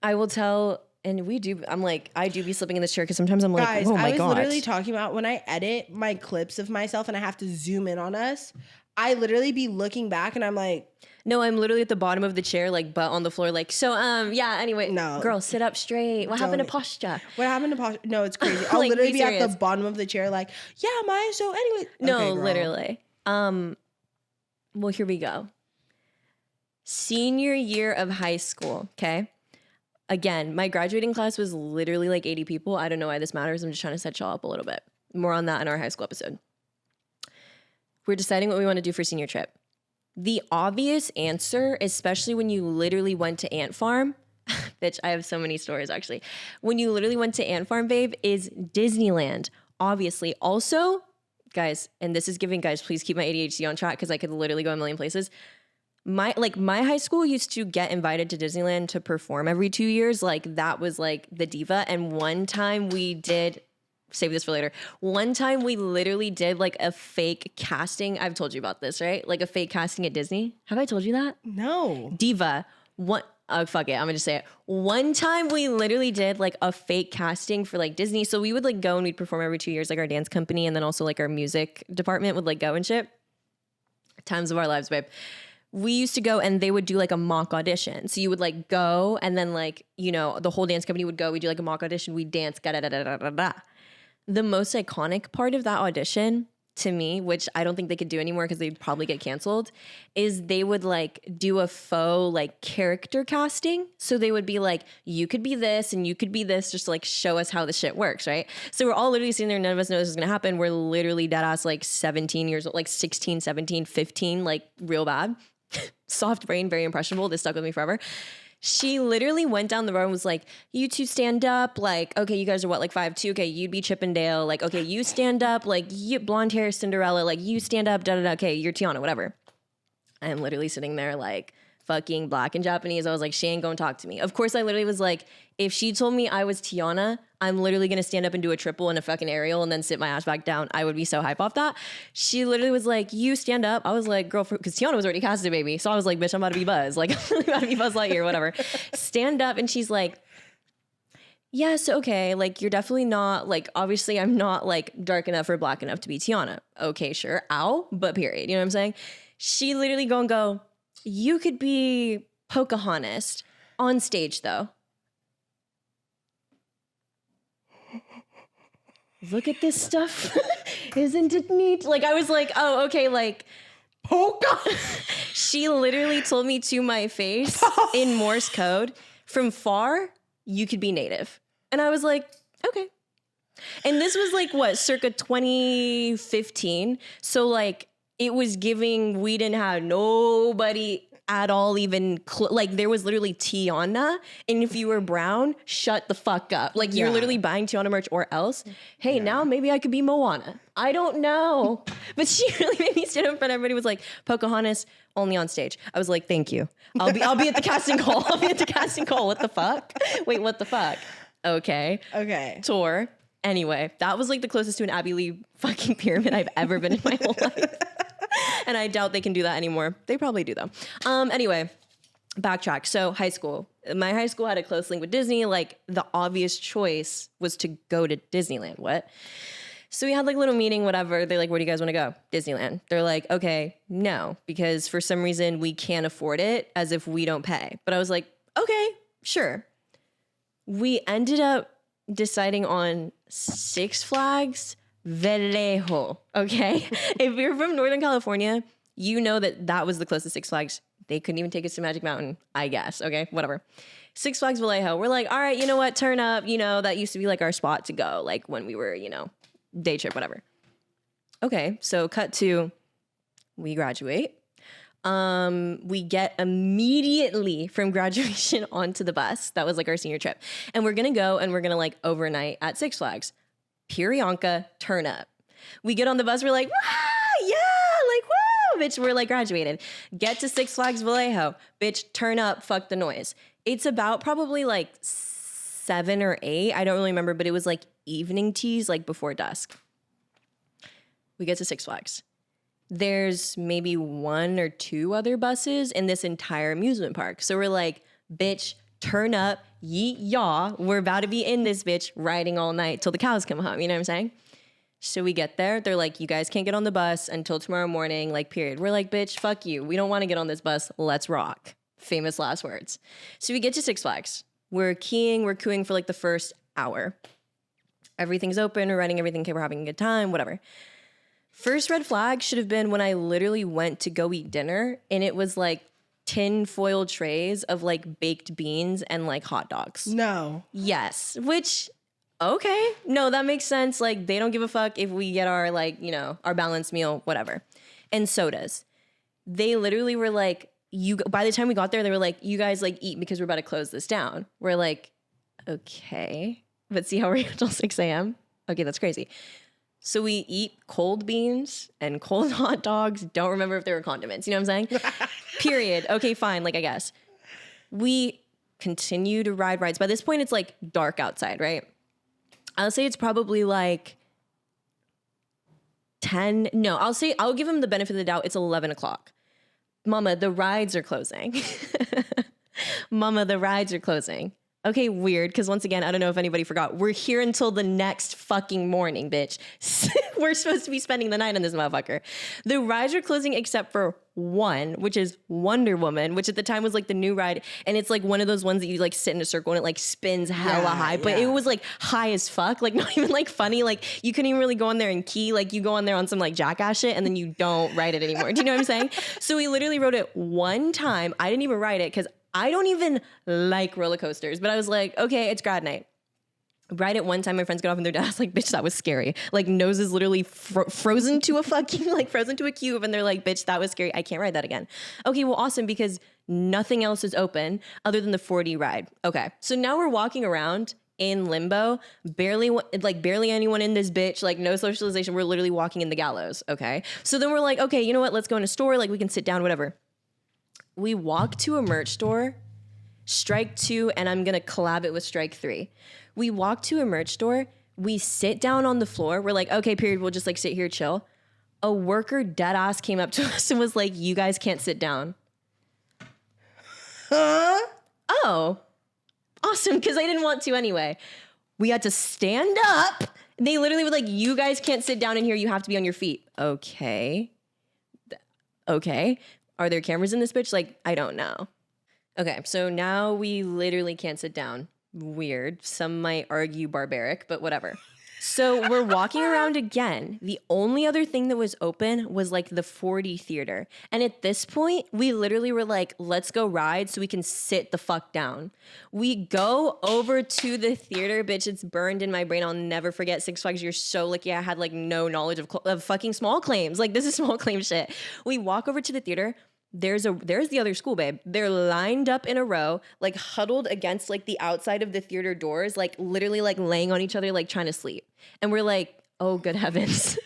I will tell. And we do, I'm like, I do be slipping in this chair because sometimes I'm like, guys, oh my God. I was literally talking about when I edit my clips of myself and I have to zoom in on us, I literally be looking back and I'm like. No, I'm literally at the bottom of the chair, like butt on the floor, like, so, yeah, anyway. No. Girl, sit up straight. What happened to posture? What happened to posture? No, it's crazy. I'll like, literally be at the bottom of the chair like, yeah, Maya, so anyway. No, okay, literally. Well, here we go. Senior year of high school, okay? Again, my graduating class was literally like 80 people. I don't know why this matters. I'm just trying to set y'all up a little bit. More on that in our high school episode. We're deciding what we want to do for senior trip. The obvious answer, especially when you literally went to Ant Farm, bitch, I have so many stories actually. When you literally went to Ant Farm, babe, is Disneyland. Obviously. Also, guys, and this is giving, guys, please keep my ADHD on track because I could literally go a million places. My high school used to get invited to Disneyland to perform every 2 years. Like that was like the diva. And one time we did, save this for later. One time we literally did like a fake casting. I've told you about this, right? Like a fake casting at Disney. Have I told you that? No. Diva. Oh, fuck it. I'm gonna just say it. One time we literally did like a fake casting for like Disney. So we would like go and we'd perform every 2 years, like our dance company. And then also like our music department would like go and shit. Times of our lives, babe. We used to go and they would do like a mock audition. So you would like go and then like, you know, the whole dance company would go. We do like a mock audition. We dance. Da-da-da-da-da-da. The most iconic part of that audition to me, which I don't think they could do anymore because they'd probably get canceled, is they would like do a faux like character casting. So they would be like, you could be this and you could be this, just to like show us how the shit works, right? So we're all literally sitting there. None of us know this is going to happen. We're literally dead ass like 17 years old, like 16, 17, 15, like real bad. Soft brain, very impressionable. This stuck with me forever. She literally went down the road and was like, you two stand up. Like, okay, you guys are what, like 5'2"? Okay, you'd be Chippendale. Like, okay, you stand up. Like, you blonde hair Cinderella. Like, you stand up. Da-da-da. Okay, you're Tiana, whatever. I'm literally sitting there like fucking black and Japanese. I was like, she ain't gonna talk to me. Of course, I literally was like, if she told me I was Tiana, I'm literally gonna stand up and do a triple and a fucking aerial and then sit my ass back down. I would be so hype off that. She literally was like, you stand up. I was like, girl, because Tiana was already casted, baby. So I was like, bitch, I'm about to be Buzz. Like, I'm about to be Buzz Lightyear, whatever. Stand up. And she's like, yes, okay. Like, you're definitely not, like, obviously I'm not like dark enough or black enough to be Tiana. Okay, sure. Ow. But period. You know what I'm saying? She literally go, you could be Pocahontas on stage though. Look at this stuff. Isn't it neat? Like, I was like, oh, okay, like, she literally told me to my face in Morse code, from far, you could be native. And I was like, okay. And this was like, what, circa 2015. So like, it was giving, we didn't have nobody at all even, like there was literally Tiana. And if you were brown, shut the fuck up. Like you're literally buying Tiana merch or else. Hey, now maybe I could be Moana. I don't know. But she really made me stand up in front of everybody. Was like, Pocahontas only on stage. I was like, thank you. I'll be at the casting call. I'll be at the casting call. What the fuck? Wait, what the fuck? Okay. Tour. Anyway, that was like the closest to an Abbey Lee fucking pyramid I've ever been in my whole life. And I doubt they can do that anymore. They probably do though. Anyway, backtrack. So high school. My high school had a close link with Disney. Like the obvious choice was to go to Disneyland. What? So we had like a little meeting, whatever. They're like, where do you guys want to go? Disneyland. They're like, okay, no, because for some reason we can't afford it as if we don't pay. But I was like, okay, sure. We ended up deciding on Six Flags Vallejo, okay? If you're from Northern California, you know that was the closest Six Flags. They couldn't even take us to Magic Mountain, I guess, okay? Whatever. Six Flags Vallejo. We're like, all right, you know what? Turn up. You know, that used to be like our spot to go, like when we were, you know, day trip, whatever. Okay, so cut to, we graduate. We get immediately from graduation onto the bus. That was like our senior trip. And we're going to go and we're going to like overnight at Six Flags. Pirianka, turn up. We get on the bus, we're like, wow, yeah, like, woo, bitch, we're like graduated. Get to Six Flags Vallejo, bitch, turn up, fuck the noise. It's about probably like 7 or 8, I don't really remember, but it was like evening teas, like before dusk. We get to Six Flags. There's maybe 1 or 2 other buses in this entire amusement park. So we're like, bitch, turn up, yeet yaw. We're about to be in this bitch riding all night till the cows come home. You know what I'm saying? So we get there. They're like, you guys can't get on the bus until tomorrow morning, like, period. We're like, bitch, fuck you. We don't want to get on this bus. Let's rock. Famous last words. So we get to Six Flags. We're cooing for like the first hour. Everything's open. We're running everything. Okay, we're having a good time, whatever. First red flag should have been when I literally went to go eat dinner and it was like tin foil trays of like baked beans and like hot dogs. No. Yes. Which, okay. No, that makes sense. Like they don't give a fuck if we get our like, you know, our balanced meal, whatever. And sodas. They literally were like, by the time we got there, they were like, you guys like eat because we're about to close this down. We're like, okay. But see how we're here until 6 a.m.? Okay, that's crazy. So we eat cold beans and cold hot dogs. Don't remember if there were condiments. You know what I'm saying? Period. Okay, fine. Like, I guess. We continue to ride rides. By this point, it's like dark outside, right? I'll say it's probably like 10. No, I'll give him the benefit of the doubt. It's 11 o'clock. Mama, the rides are closing. Mama, the rides are closing. Okay, weird, because once again, I don't know if anybody forgot. We're here until the next fucking morning, bitch. We're supposed to be spending the night on this motherfucker. The rides are closing except for one, which is Wonder Woman, which at the time was like the new ride. And it's like one of those ones that you like sit in a circle and it like spins hella high. But it was like high as fuck, like not even like funny. Like you couldn't even really go on there and key. Like you go on there on some like jackass shit and then you don't ride it anymore. Do you know what I'm saying? So we literally rode it one time. I didn't even ride it because I don't even like roller coasters, but I was like, okay, it's grad night. Ride it one time, my friends got off in their dad's like, bitch, that was scary. Like nose is literally frozen to a fucking, like frozen to a cube. And they're like, bitch, that was scary. I can't ride that again. Okay, well, awesome, because nothing else is open other than the 4D ride. Okay, so now we're walking around in limbo, barely anyone in this bitch, like no socialization. We're literally walking in the gallows, okay? So then we're like, okay, you know what? Let's go in a store. Like we can sit down, whatever. We walk to a merch store, Strike 2, and I'm going to collab it with Strike 3. We walk to a merch store. We sit down on the floor. We're like, okay, period. We'll just like sit here, chill. A worker dead ass came up to us and was like, you guys can't sit down. Huh? Oh, awesome. Because I didn't want to anyway. We had to stand up. They literally were like, you guys can't sit down in here. You have to be on your feet. Okay. Are there cameras in this bitch? Like, I don't know. Okay, so now we literally can't sit down. Weird. Some might argue barbaric, but whatever. So we're walking around again. The only other thing that was open was like the 4D theater. And at this point, we literally were like, let's go ride so we can sit the fuck down. We go over to the theater, bitch. It's burned in my brain. I'll never forget Six Flags. You're so lucky I had like no knowledge of fucking small claims. Like this is small claim shit. We walk over to the theater. There's the other school, babe. They're lined up in a row, like huddled against like the outside of the theater doors, like literally like laying on each other, like trying to sleep. And we're like, oh, good heavens.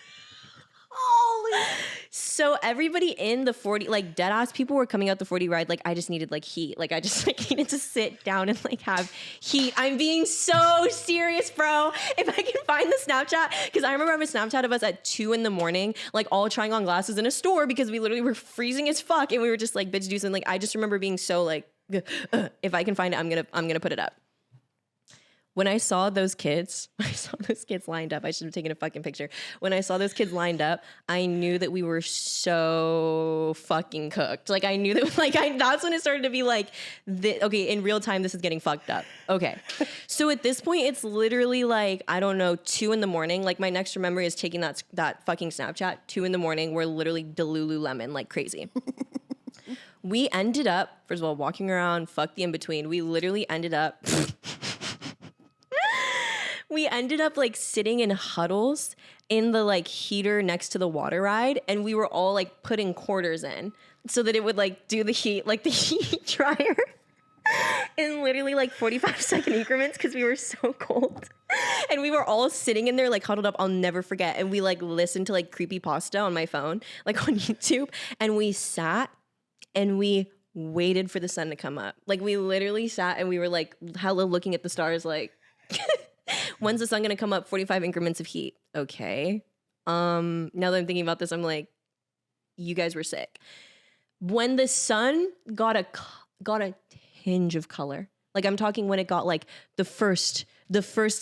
Holy. So everybody in the 4D, like dead ass people were coming out the 4D ride. Like I just needed like heat. Like I just like needed to sit down and like have heat. I'm being so serious, bro. If I can find the Snapchat, because I remember I have a Snapchat of us at 2 a.m, like all trying on glasses in a store because we literally were freezing as fuck. And we were just like, bitch, do something. Like I just remember being so like, if I can find it, I'm gonna put it up. When I saw those kids lined up. I should have taken a fucking picture. When I saw those kids lined up, I knew that we were so fucking cooked. Like I knew that, that's when it started to be like, okay, in real time, this is getting fucked up. Okay. So at this point, it's literally like, I don't know, 2 a.m. Like my next memory is taking that fucking Snapchat, 2 a.m. We're literally Delululemon like crazy. We ended up, first of all, walking around, fuck the in-between. We literally ended up... We ended up like sitting in huddles in the like heater next to the water ride, and we were all like putting quarters in so that it would like do the heat, like the heat dryer. in literally like 45-second increments because we were so cold. And we were all sitting in there like huddled up. I'll never forget. And we like listened to like creepypasta on my phone, like on YouTube. And we sat and we waited for the sun to come up. Like we literally sat and we were like hella looking at the stars like, when's the sun gonna come up? 45 increments of heat. Okay. Now that I'm thinking about this, I'm like, you guys were sick. When the sun got a tinge of color, like I'm talking when it got like the first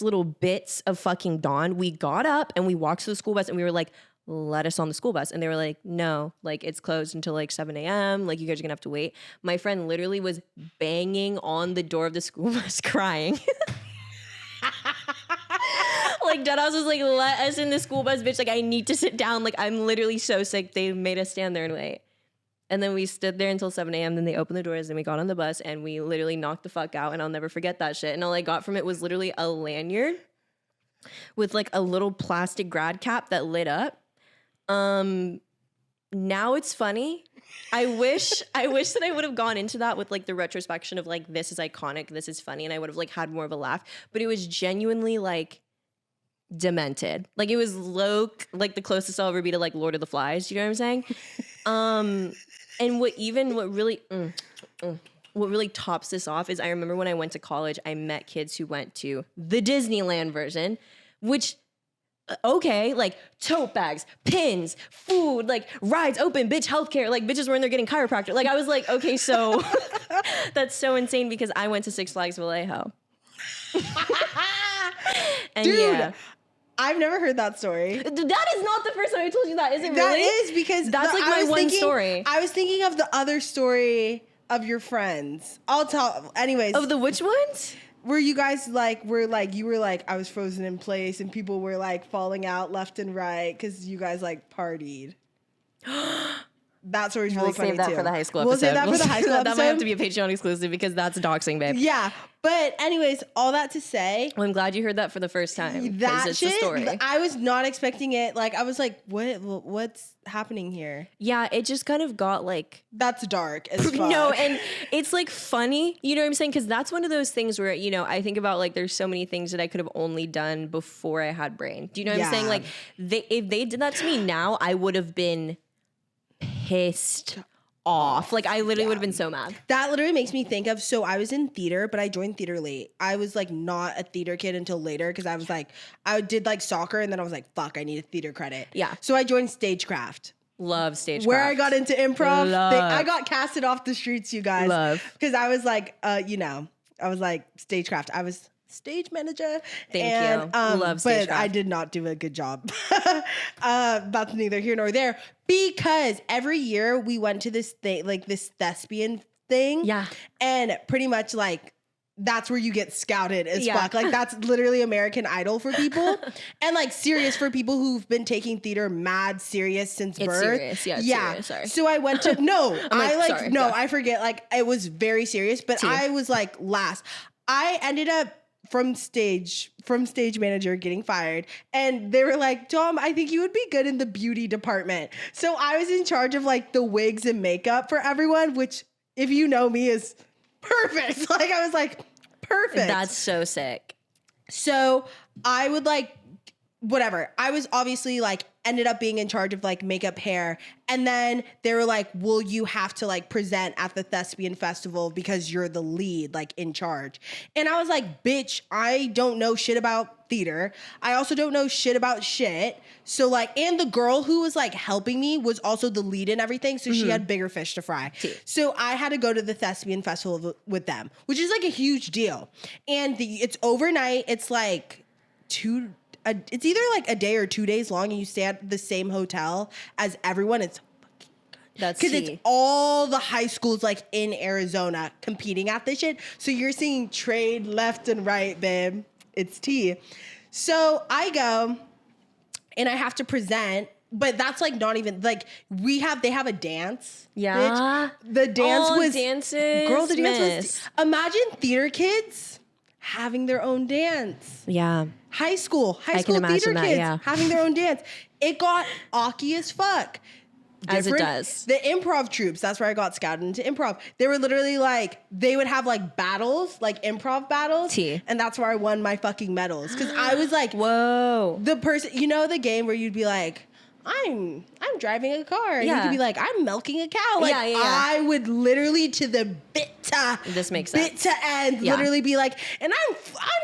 little bits of fucking dawn, we got up and we walked to the school bus and we were like, let us on the school bus. And they were like, no, like it's closed until like 7 a.m. Like you guys are gonna have to wait. My friend literally was banging on the door of the school bus crying. Like deadass was like, let us in the school bus, bitch. Like I need to sit down. Like I'm literally so sick. They made us stand there and wait. And then we stood there until 7 a.m. Then they opened the doors and we got on the bus and we literally knocked the fuck out. And I'll never forget that shit. And all I got from it was literally a lanyard with like a little plastic grad cap that lit up. Now it's funny. I wish that I would have gone into that with like the retrospection of like, this is iconic, this is funny. And I would have like had more of a laugh. But it was genuinely like demented. Like it was like the closest I'll ever be to like Lord of the Flies. You know what I'm saying? And what really tops this off is I remember when I went to college, I met kids who went to the Disneyland version, which, okay, like tote bags, pins, food, like rides open, bitch, healthcare, like bitches were in there getting chiropractor. Like I was like, okay, so that's so insane because I went to Six Flags Vallejo. And dude, yeah. I've never heard that story. That is not the first time I told you that, is it really? That is because that's like my one story. I was thinking of the other story of your friends. I'll tell. Anyways, Of the which ones? where you guys like were like you were like I was frozen in place and people were like falling out left and right because you guys like partied. That story's really funny too. We'll save that for the high school episode. We'll save that for the high school episode. That might have to be a Patreon exclusive because that's doxing, babe. Yeah, but anyways, all that to say, Well, I'm glad you heard that for the first time. 'Cause that it's shit, a story. I was not expecting it. Like I was like, what's happening here? Yeah, it just kind of got like That's dark as fuck. no, and it's like funny, you know what I'm saying? Because that's one of those things where, you know, I think about like there's so many things that I could have only done before I had brain. Do you know what I'm saying? Yeah. Like if they did that to me now, I would have been pissed off. Like I literally would have been so mad. That literally makes me think of, so I was in theater, but I joined theater late. I was like not a theater kid until later because I was like, I did like soccer and then I was like, fuck, I need a theater credit. Yeah. So I joined stagecraft. Love stagecraft. Where I got into improv. Love. I got casted off the streets, you guys. Love. Because I was like, you know, I was like stagecraft. I was stage manager. Thank you. Love But stagecraft. I did not do a good job. That's neither here nor there. Because every year we went to this thing, like this thespian thing. Yeah. And pretty much like, that's where you get scouted as Yeah. fuck. Like that's literally American Idol for people. And like serious for people who've been taking theater mad serious since It's birth. serious. Yeah, it's serious. Sorry. So I went to, no, sorry. Yeah. I forget. Like it was very serious, but I was like last. I ended up from stage manager getting fired. And they were like, Dom, I think you would be good in the beauty department. So I was in charge of like the wigs and makeup for everyone, which if you know me is perfect. Like I was like, perfect. That's so sick. So I would like, whatever. I was obviously like, ended up being in charge of like makeup, hair. And then they were like, well, you have to like present at the Thespian Festival because you're the lead, like in charge. And I was like, bitch, I don't know shit about theater. I also don't know shit about shit. So like, and the girl who was like helping me was also the lead in everything. So she had bigger fish to fry. So I had to go to the Thespian Festival with them, which is like a huge deal. And it's overnight. It's like it's either like a day or 2 days long and you stay at the same hotel as everyone. It's That's because tea. it's all the high schools like in Arizona competing at this shit. So you're seeing trade left and right, babe. It's tea. So I go and I have to present, but that's like not even like they have a dance. Yeah. Bitch. The dance was dances. girl, the dance miss. was imagine theater kids having their own dance. Yeah. High school can theater imagine that, kids yeah. having their own dance. It got awky as fuck. As it different. does. The improv troops, that's where I got scouted into improv. They were literally like, they would have like battles, like improv battles. Tea. And that's where I won my fucking medals. Because I was like, Whoa. the person, you know, the game where you'd be like, I'm driving a car. And you Yeah. could be like, I'm milking a cow. Like, Yeah. I would literally to the This makes bit sense. to end, Yeah. literally be like, and I'm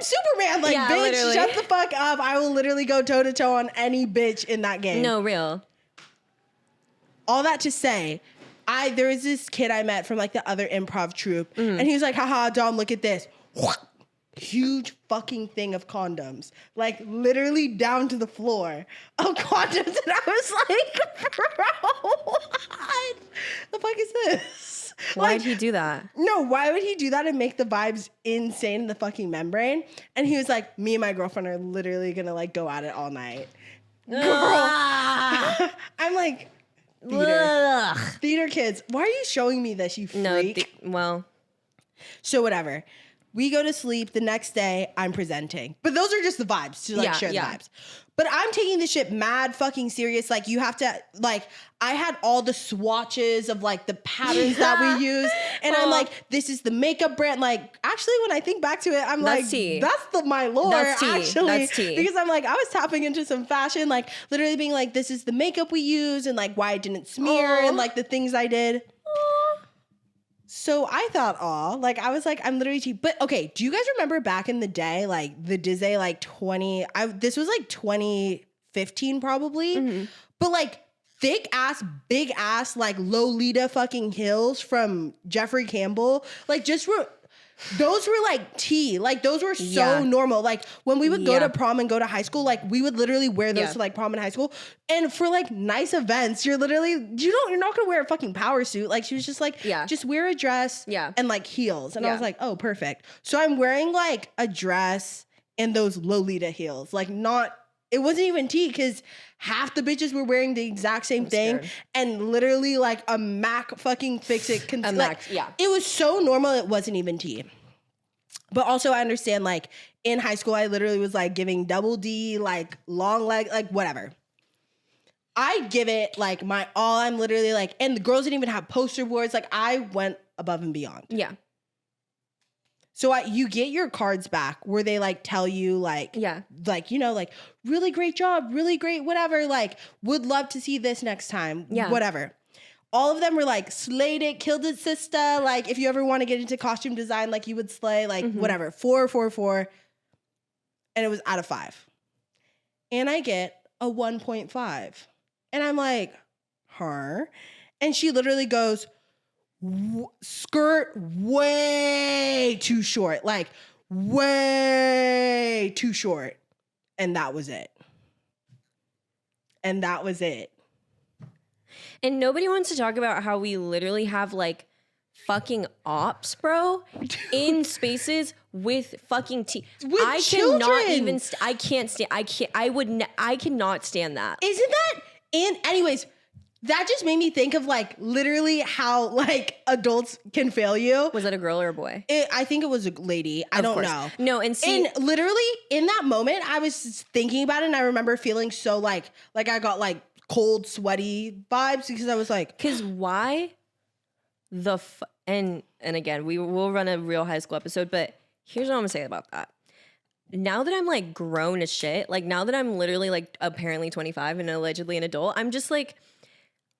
Superman. Like, Yeah, bitch, literally. shut the fuck up. I will literally go toe to toe on any bitch in that game. No, real. All that to say, there was this kid I met from like the other improv troupe, and he was like, haha, Dom, look at this. Huge fucking thing of condoms. Like literally down to the floor of condoms. And I was like, bro, what the fuck is this? Why'd he do that? No, why would he do that and make the vibes insane in the fucking membrane? And he was like, me and my girlfriend are literally gonna like go at it all night. Girl. I'm like, theater kids, why are you showing me this, you freak? No, well, So whatever. We go to sleep. The next day, I'm presenting. But those are just the vibes to like Yeah, share the yeah. vibes. But I'm taking this shit mad fucking serious. Like you have to like I had all the swatches of like the patterns that we use. And I'm like, this is the makeup brand. Like actually when I think back to it, I'm That's like, tea. that's my lore That's tea. actually. That's tea. Because I'm like, I was tapping into some fashion, like literally being like, this is the makeup we use and like why it didn't smear Aw. and like the things I did. So I thought, like I was like, I'm literally cheap. But okay, do you guys remember back in the day, like the Disney, like this was like 2015 probably, but like thick ass, big ass, like Lolita fucking heels from Jeffrey Campbell, like those were like tea. Like those were so Yeah. normal. Like when we would go Yeah. to prom and go to high school, like we would literally wear those Yeah. to like prom and high school. And for like nice events, you're not gonna wear a fucking power suit. Like she was just like, Yeah. just wear a dress Yeah. and like heels. And I Yeah. was like, oh, perfect. So I'm wearing like a dress and those Lolita heels. Like it wasn't even tea because half the bitches were wearing the exact same thing scared. and literally like a MAC fucking fix-it. MAC, yeah. It was so normal it wasn't even tea. But also I understand like in high school I literally was like giving double D, like long leg, like whatever. I give it like my all. I'm literally like, and the girls didn't even have poster boards. Like I went above and beyond. Yeah. So you get your cards back where they like tell you like, Yeah. like, you know, like really great job, really great, whatever. Like would love to see this next time. Yeah. Whatever. All of them were like slayed it, killed it, sister. Like if you ever want to get into costume design, like you would slay, like whatever. 4, 4, 4. And it was out of 5. And I get a 1.5. And I'm like, huh? And she literally goes, skirt way too short. Like way too short. And that was it. And that was it. And nobody wants to talk about how we literally have like fucking ops, bro, in spaces with fucking With I children. cannot even. I cannot stand that. Isn't that anyways, that just made me think of like literally how like adults can fail you. Was that a girl or a boy? I think it was a lady. I don't course. know. No, and see, And literally in that moment, I was thinking about it and I remember feeling so like I got like cold, sweaty vibes because I was like, because why and again, we will run a real high school episode, but here's what I'm gonna say about that. Now that I'm like grown as shit, like now that I'm literally like apparently 25 and allegedly an adult, I'm just like,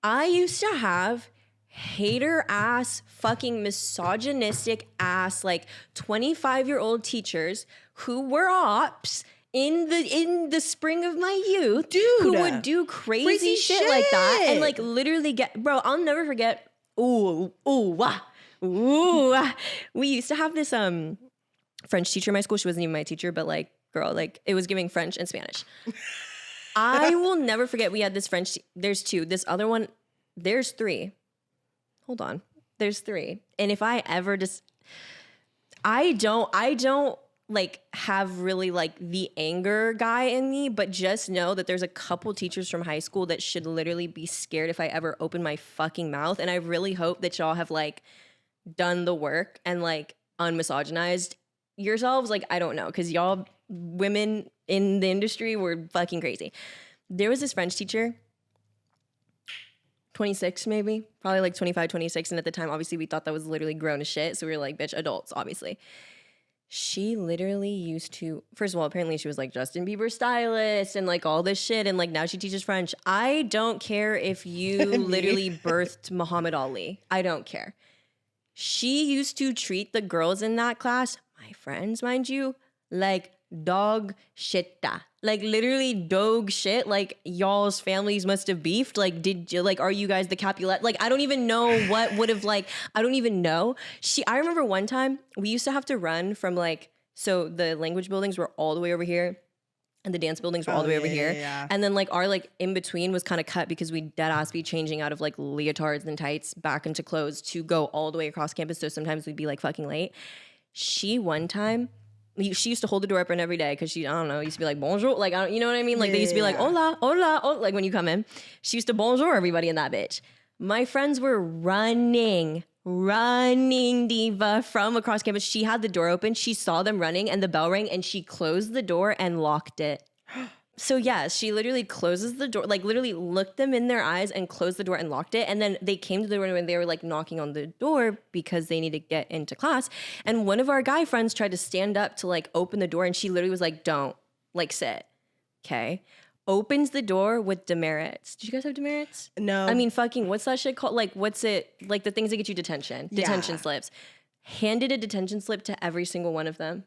I used to have hater ass, fucking misogynistic ass, like 25-year-old teachers who were ops in the spring of my youth, Dude. who would do crazy shit like that and like literally bro, I'll never forget. We used to have this French teacher in my school. She wasn't even my teacher, but like, girl, like it was giving French and Spanish. I will never forget. We had this French. There's 2. This other one. There's 3. Hold on. There's 3. And if I ever I don't like have really like the anger guy in me, but just know that there's a couple teachers from high school that should literally be scared if I ever open my fucking mouth. And I really hope that y'all have like done the work and like unmisogynized yourselves. Like, I don't know. Cause y'all women in the industry were fucking crazy. There was this French teacher, 26 maybe, probably like 25, 26. And at the time, obviously, we thought that was literally grown as shit. So we were like, bitch, adults, obviously. She literally used to, first of all, apparently she was like Justin Bieber stylist and like all this shit. And like now she teaches French. I don't care if you literally birthed Muhammad Ali. I don't care. She used to treat the girls in that class, my friends, mind you, like dog shitta. Like literally dog shit. Like y'all's families must have beefed. Like, did you like, are you guys the Capulet? Like, I don't even know what would have like, I don't even know. I remember one time we used to have to run from like, so the language buildings were all the way over here and the dance buildings were all the way over here. Yeah. And then like our like in between was kind of cut because we dead ass be changing out of like leotards and tights back into clothes to go all the way across campus. So sometimes we'd be like fucking late. She one time, she used to hold the door open every day because she, I don't know, used to be like, bonjour. Like, you know what I mean? Like, they used to be like, hola, hola, hola, like when you come in. She used to bonjour everybody in that bitch. My friends were running diva from across campus. She had the door open. She saw them running and the bell rang and she closed the door and locked it. So yeah, she literally closes the door, like literally looked them in their eyes and closed the door and locked it. And then they came to the door and they were like knocking on the door because they need to get into class. And one of our guy friends tried to stand up to like open the door and she literally was like, don't, like sit. Okay. Opens the door with demerits. Did you guys have demerits? No. I mean, fucking, what's that shit called? Like, what's it? Like the things that get you detention. Detention slips. Handed a detention slip to every single one of them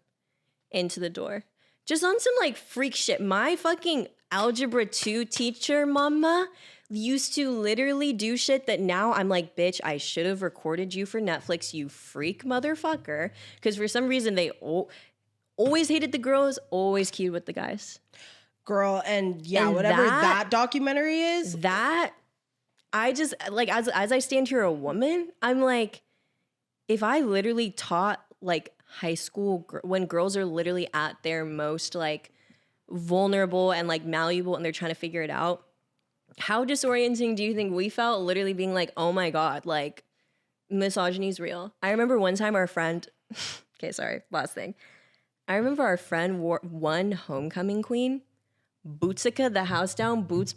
into the door. Just on some like freak shit. My fucking algebra 2 teacher, mama, used to literally do shit that now I'm like, bitch, I should have recorded you for Netflix, you freak motherfucker. Because for some reason they always hated the girls, always keyed with the guys. Girl, and And whatever that documentary is. That, I just, like, as I stand here a woman, I'm like, if I literally taught like high school when girls are literally at their most like vulnerable and like malleable and they're trying to figure it out, how disorienting do you think we felt literally being like, oh my God, like misogyny is real? I remember one time our friend, okay, sorry, last thing. I remember our friend wore one homecoming queen, Bootsika, the house down, boots.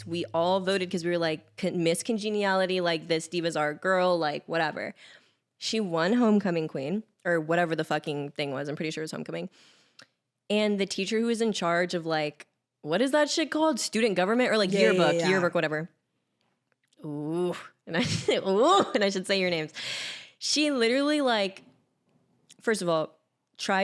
We all voted because we were like, Miss Congeniality, like this diva's our girl, like whatever. She won homecoming queen, or whatever the fucking thing was. I'm pretty sure it was homecoming. And the teacher who was in charge of like, what is that shit called? Student government or like yearbook, whatever. Ooh, and I should say your names. She literally like, first of all, she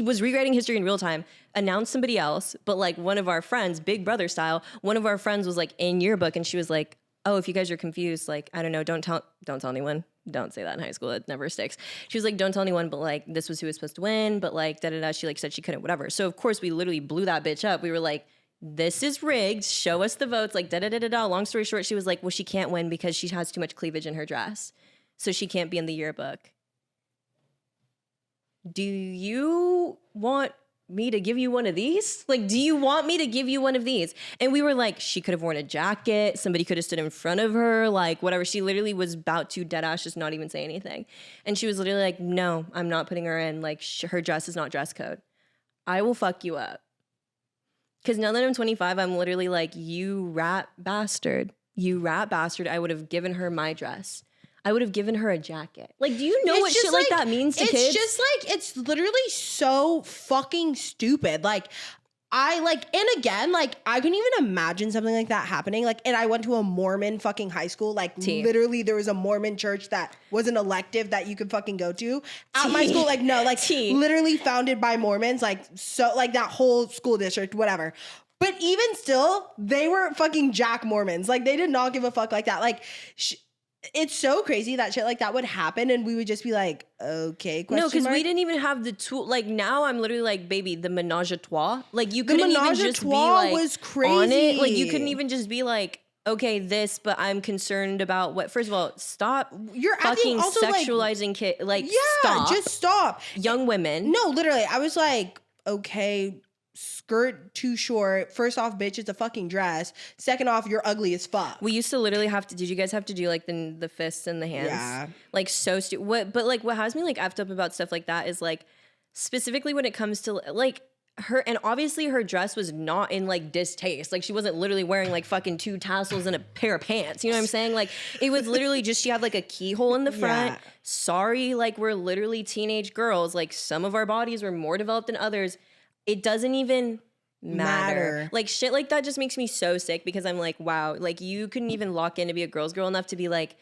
was rewriting history in real time, announced somebody else, but like one of our friends, big brother style, one of our friends was like in yearbook and she was like, oh, if you guys are confused, like, I don't know, don't tell anyone. Don't say that in high school. It never sticks. She was like, don't tell anyone, but like, this was who was supposed to win, but like, da-da-da. She like said she couldn't, whatever. So of course we literally blew that bitch up. We were like, this is rigged. Show us the votes. Like, da-da-da-da-da. Long story short, she was like, well, she can't win because she has too much cleavage in her dress. So she can't be in the yearbook. Do you want me to give you one of these? Like, do you want me to give you one of these? And we were like, she could have worn a jacket. Somebody could have stood in front of her, like whatever. She literally was about to dead ass just not even say anything. And she was literally like, no, I'm not putting her in. Like her dress is not dress code. I will fuck you up. Because now that I'm 25, I'm literally like, you rat bastard. You rat bastard. I would have given her my dress. I would have given her a jacket. Like, do you know what shit like that means to kids? It's just like, it's literally so fucking stupid. Like, and again, like, I couldn't even imagine something like that happening. Like, and I went to a Mormon fucking high school. Like, literally, there was a Mormon church that was an elective that you could fucking go to at my school. Like, no, like, literally founded by Mormons. Like, so, like, that whole school district, whatever. But even still, they were fucking Jack Mormons. Like, they did not give a fuck like that. Like, it's so crazy that shit like that would happen and we would just be like, okay, question No, because mark? we didn't even have the tool. Like now I'm literally like, baby, the menage a trois. Like you couldn't even just be like was crazy. On it. Like you couldn't even just be like, okay, this, but I'm concerned about what. First of all, stop. You're fucking also sexualizing kids. Like yeah, stop. just stop. Young women. No, literally, I was like, okay, skirt too short. First off, bitch, it's a fucking dress. Second off, you're ugly as fuck. We used to literally have to. Did you guys have to do like the fists and the hands? Yeah. Like so stupid. But like what has me like effed up about stuff like that is like specifically when it comes to like and obviously her dress was not in like distaste. Like she wasn't literally wearing like fucking 2 tassels and a pair of pants. You know what I'm saying? Like it was literally just, she had like a keyhole in the front. Yeah. Sorry, like we're literally teenage girls. Like some of our bodies were more developed than others. It doesn't even matter. Like shit like that just makes me so sick because I'm like, wow, like you couldn't even lock in to be a girl's girl enough to be like,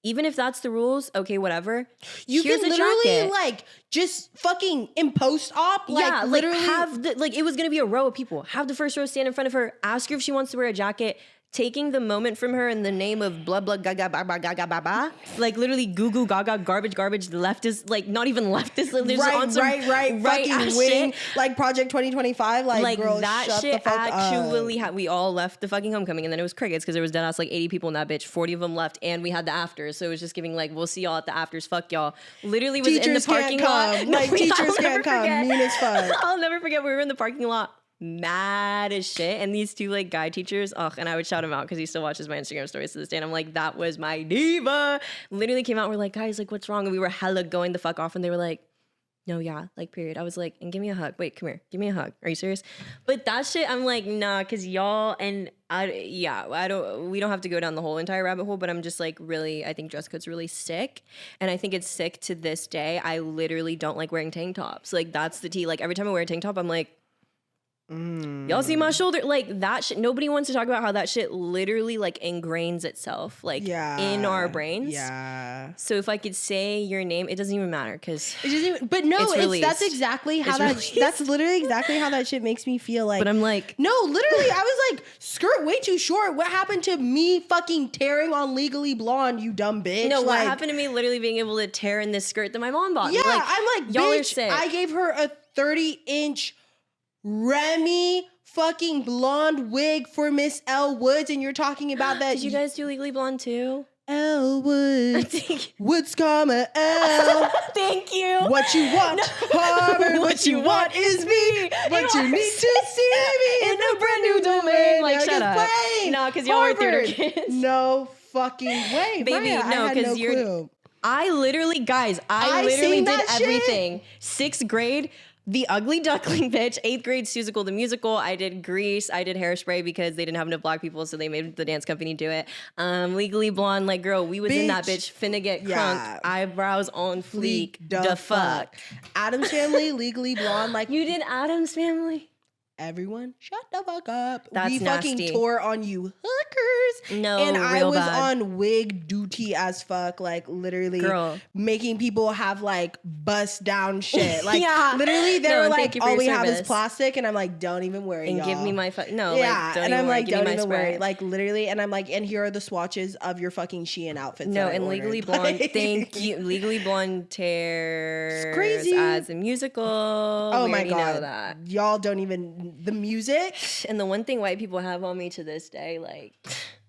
even if that's the rules, okay, whatever. You Here's can a literally jacket. like just fucking in post-op, like yeah, literally like have the, like it was gonna be a row of people. Have the first row stand in front of her, ask her if she wants to wear a jacket, taking the moment from her in the name of blah blah gaga ba ba gaga ba ba. Like literally goo goo gaga garbage leftist, like not even leftist. Like, there's on some right, fucking wing, like Project 2025, like girl, that shut shit the fuck actually up. we all left the fucking homecoming and then it was crickets because there was dead ass like 80 people in that bitch. 40 of them left and we had the afters, so it was just giving like, we'll see y'all at the afters, fuck y'all. Literally was in the Teachers parking can't lot. come. Like teachers can't come, mean as fuck. I'll never forget, we were in the parking lot mad as shit, and these 2 like guy teachers, and I would shout him out because he still watches my Instagram stories to this day, and I'm like, that was my diva. Literally came out and we're like, guys, like what's wrong? And we were hella going the fuck off and they were like, no, yeah, like period. I was like, and give me a hug. Wait, come here, give me a hug. Are you serious? But that shit, I'm like, nah, because y'all, and we don't have to go down the whole entire rabbit hole, but I'm just like, really, I think dress code's really sick. And I think it's sick to this day. I literally don't like wearing tank tops. Like that's the tea. Like every time I wear a tank top, I'm like, y'all see my shoulder? Like that shit, nobody wants to talk about how that shit literally like ingrains itself like in our brains. Yeah. So if I could say your name, it doesn't even matter because It doesn't even, but no, that's exactly how that's literally exactly how that shit makes me feel. Like, but I'm like, no, literally, I was like, skirt way too short. What happened to me fucking tearing on Legally Blonde, you dumb bitch? no, like, what happened to me literally being able to tear in this skirt that my mom bought me? Yeah, Like, I'm like, y'all are bitch, sick. I gave her a 30-inch Remy fucking blonde wig for Miss Elle Woods, and you're talking about that. Did you guys do Legally Blonde too? Elle Woods, Woods, comma Elle. Thank you. What you want, Harvard, what you want is me. What you need to see me in a brand new domain. Like, shut up. No, because y'all are theater Harvard. kids. No fucking way, Baby, Mariah, no, I had because no you're. clue. I literally, guys, I literally seen did that shit. everything. 6th grade, The Ugly Duckling bitch. 8th grade, Seussical the musical. I did Grease. I did Hairspray because they didn't have enough black people, so they made the dance company do it. Legally Blonde, like girl, we was in that bitch. Finna get crunk. Yeah. Eyebrows on fleek. The fuck. Addams Family, Legally Blonde, like You did Addams Family. everyone, shut the fuck up. That's we nasty. fucking tore on you hookers. No, and I real was bad. on wig duty as fuck, like literally Girl. making people have like bust down shit. Like Yeah. literally they No, were and like, thank you for all your we have is service. plastic, and I'm like, don't even worry, And y'all. give me my no, yeah, like, don't and even I'm worry. like, Give me don't my even spray. worry, like literally, and I'm like, and here are the swatches of your fucking Shein outfits. No, that I and ordered. Legally Blonde, Like- thank you. Legally Blonde tears crazy. as a musical. Oh We my already god, know that. y'all don't even the music. And the one thing white people have on me to this day, like,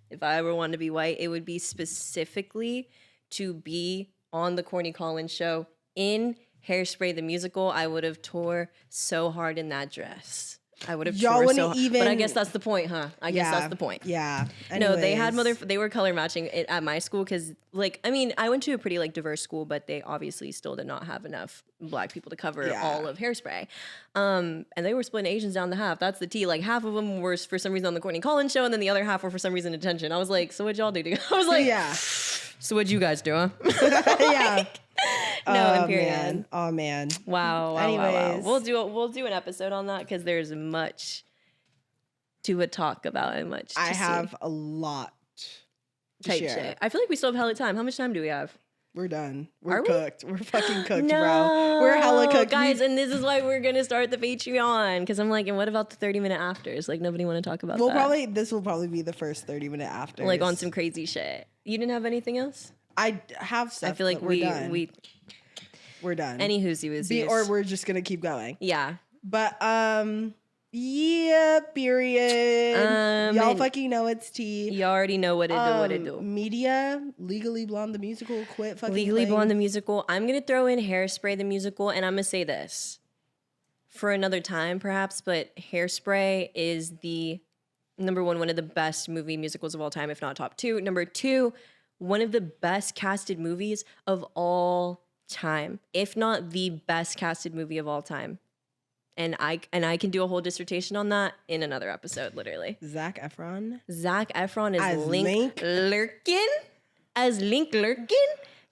if I ever wanted to be white, it would be specifically to be on the Corny Collins show in Hairspray the musical. I would have tore so hard in that dress. I would have Y'all tore wouldn't so even- But I guess that's the point, huh? I guess that's the point. Yeah. No, they had Anyways. they were color matching it at my school because, like, I mean, I went to a pretty like diverse school, but they obviously still did not have enough black people to cover Yeah. all of Hairspray. And they were splitting Asians down the half. That's the tea. Like half of them were for some reason on the Courtney Collins show, and then the other half were for some reason in detention. I was like, so what'd y'all do? I was like, Yeah. so what'd you guys do, huh? Yeah. No, Oh, in period. man. Oh man. Wow, wow, wow. Anyways. We'll do an episode on that because there's much to talk about and much to I see. have a lot to Type share. shit. I feel like we still have hella time. How much time do we have? We're done. We're Are we? cooked. We're fucking cooked, No, bro. We're hella cooked. guys, and this is why we're gonna start the Patreon. Because I'm like, and what about the 30-minute afters? Like, nobody want to talk about that. This will probably be the first 30-minute after. Like on some crazy shit. You didn't have anything else? I have stuff. I feel like but we're done. we're done. any whoosy woosies. Or we're just gonna keep going. yeah. But yeah, period. Y'all fucking know it's tea. You already know what it do. Media, Legally Blonde the musical, quit fucking Legally playing. Blonde the musical. I'm gonna throw in Hairspray the musical, and I'm gonna say this for another time, perhaps. But Hairspray is the number one of the best movie musicals of all time, if not top 2. Number 2, one of the best casted movies of all time, if not the best casted movie of all time. and I can do a whole dissertation on that in another episode, literally. Zac Efron. Zac Efron is As Link Lurkin. As Link Lurkin?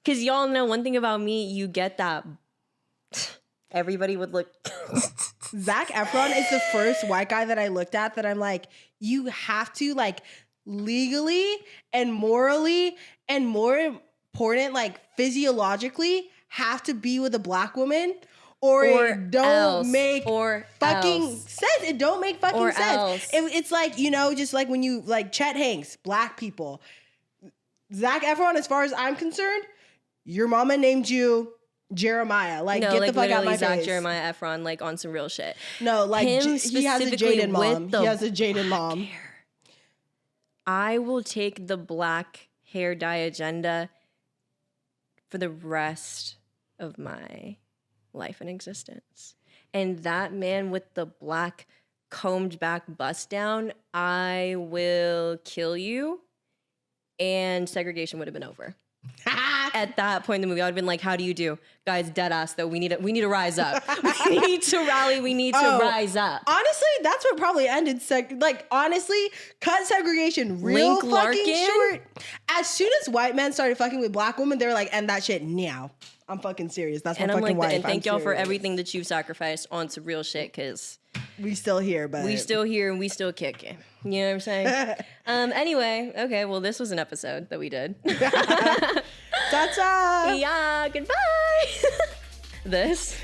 Because y'all know one thing about me, you get that. Everybody would look. Zac Efron is the first white guy that I looked at that I'm like, you have to like legally and morally and more important, like physiologically, have to be with a black woman or it don't make fucking sense. It don't make fucking sense. It's like, you know, just like when you like Chet Hanks, black people. Zac Efron, as far as I'm concerned, your mama named you Jeremiah. Like, no, get the fuck out my Zach face. Jeremiah Efron, like on some real shit. No, like him he has a Jaden mom. He has a Jaden mom. Hair. I will take the black hair dye agenda for the rest of my life and existence. And that man with the black combed back bust down, I will kill you. And segregation would have been over. At that point in the movie, I would have been like, how do you do? Guys, dead ass though. We need to rise up. We need to rally. We need to rise up. Honestly, that's what probably ended honestly, cut segregation real Link fucking Larkin? short. As soon as white men started fucking with black women, they were like, end that shit now. I'm fucking serious. That's my fucking wife. And thank y'all for serious. everything that you've sacrificed on some real shit, because we still here, but we still here and we still kicking. You know what I'm saying? Anyway, okay, well, this was an episode that we did. Ta-ta! Yeah, goodbye. This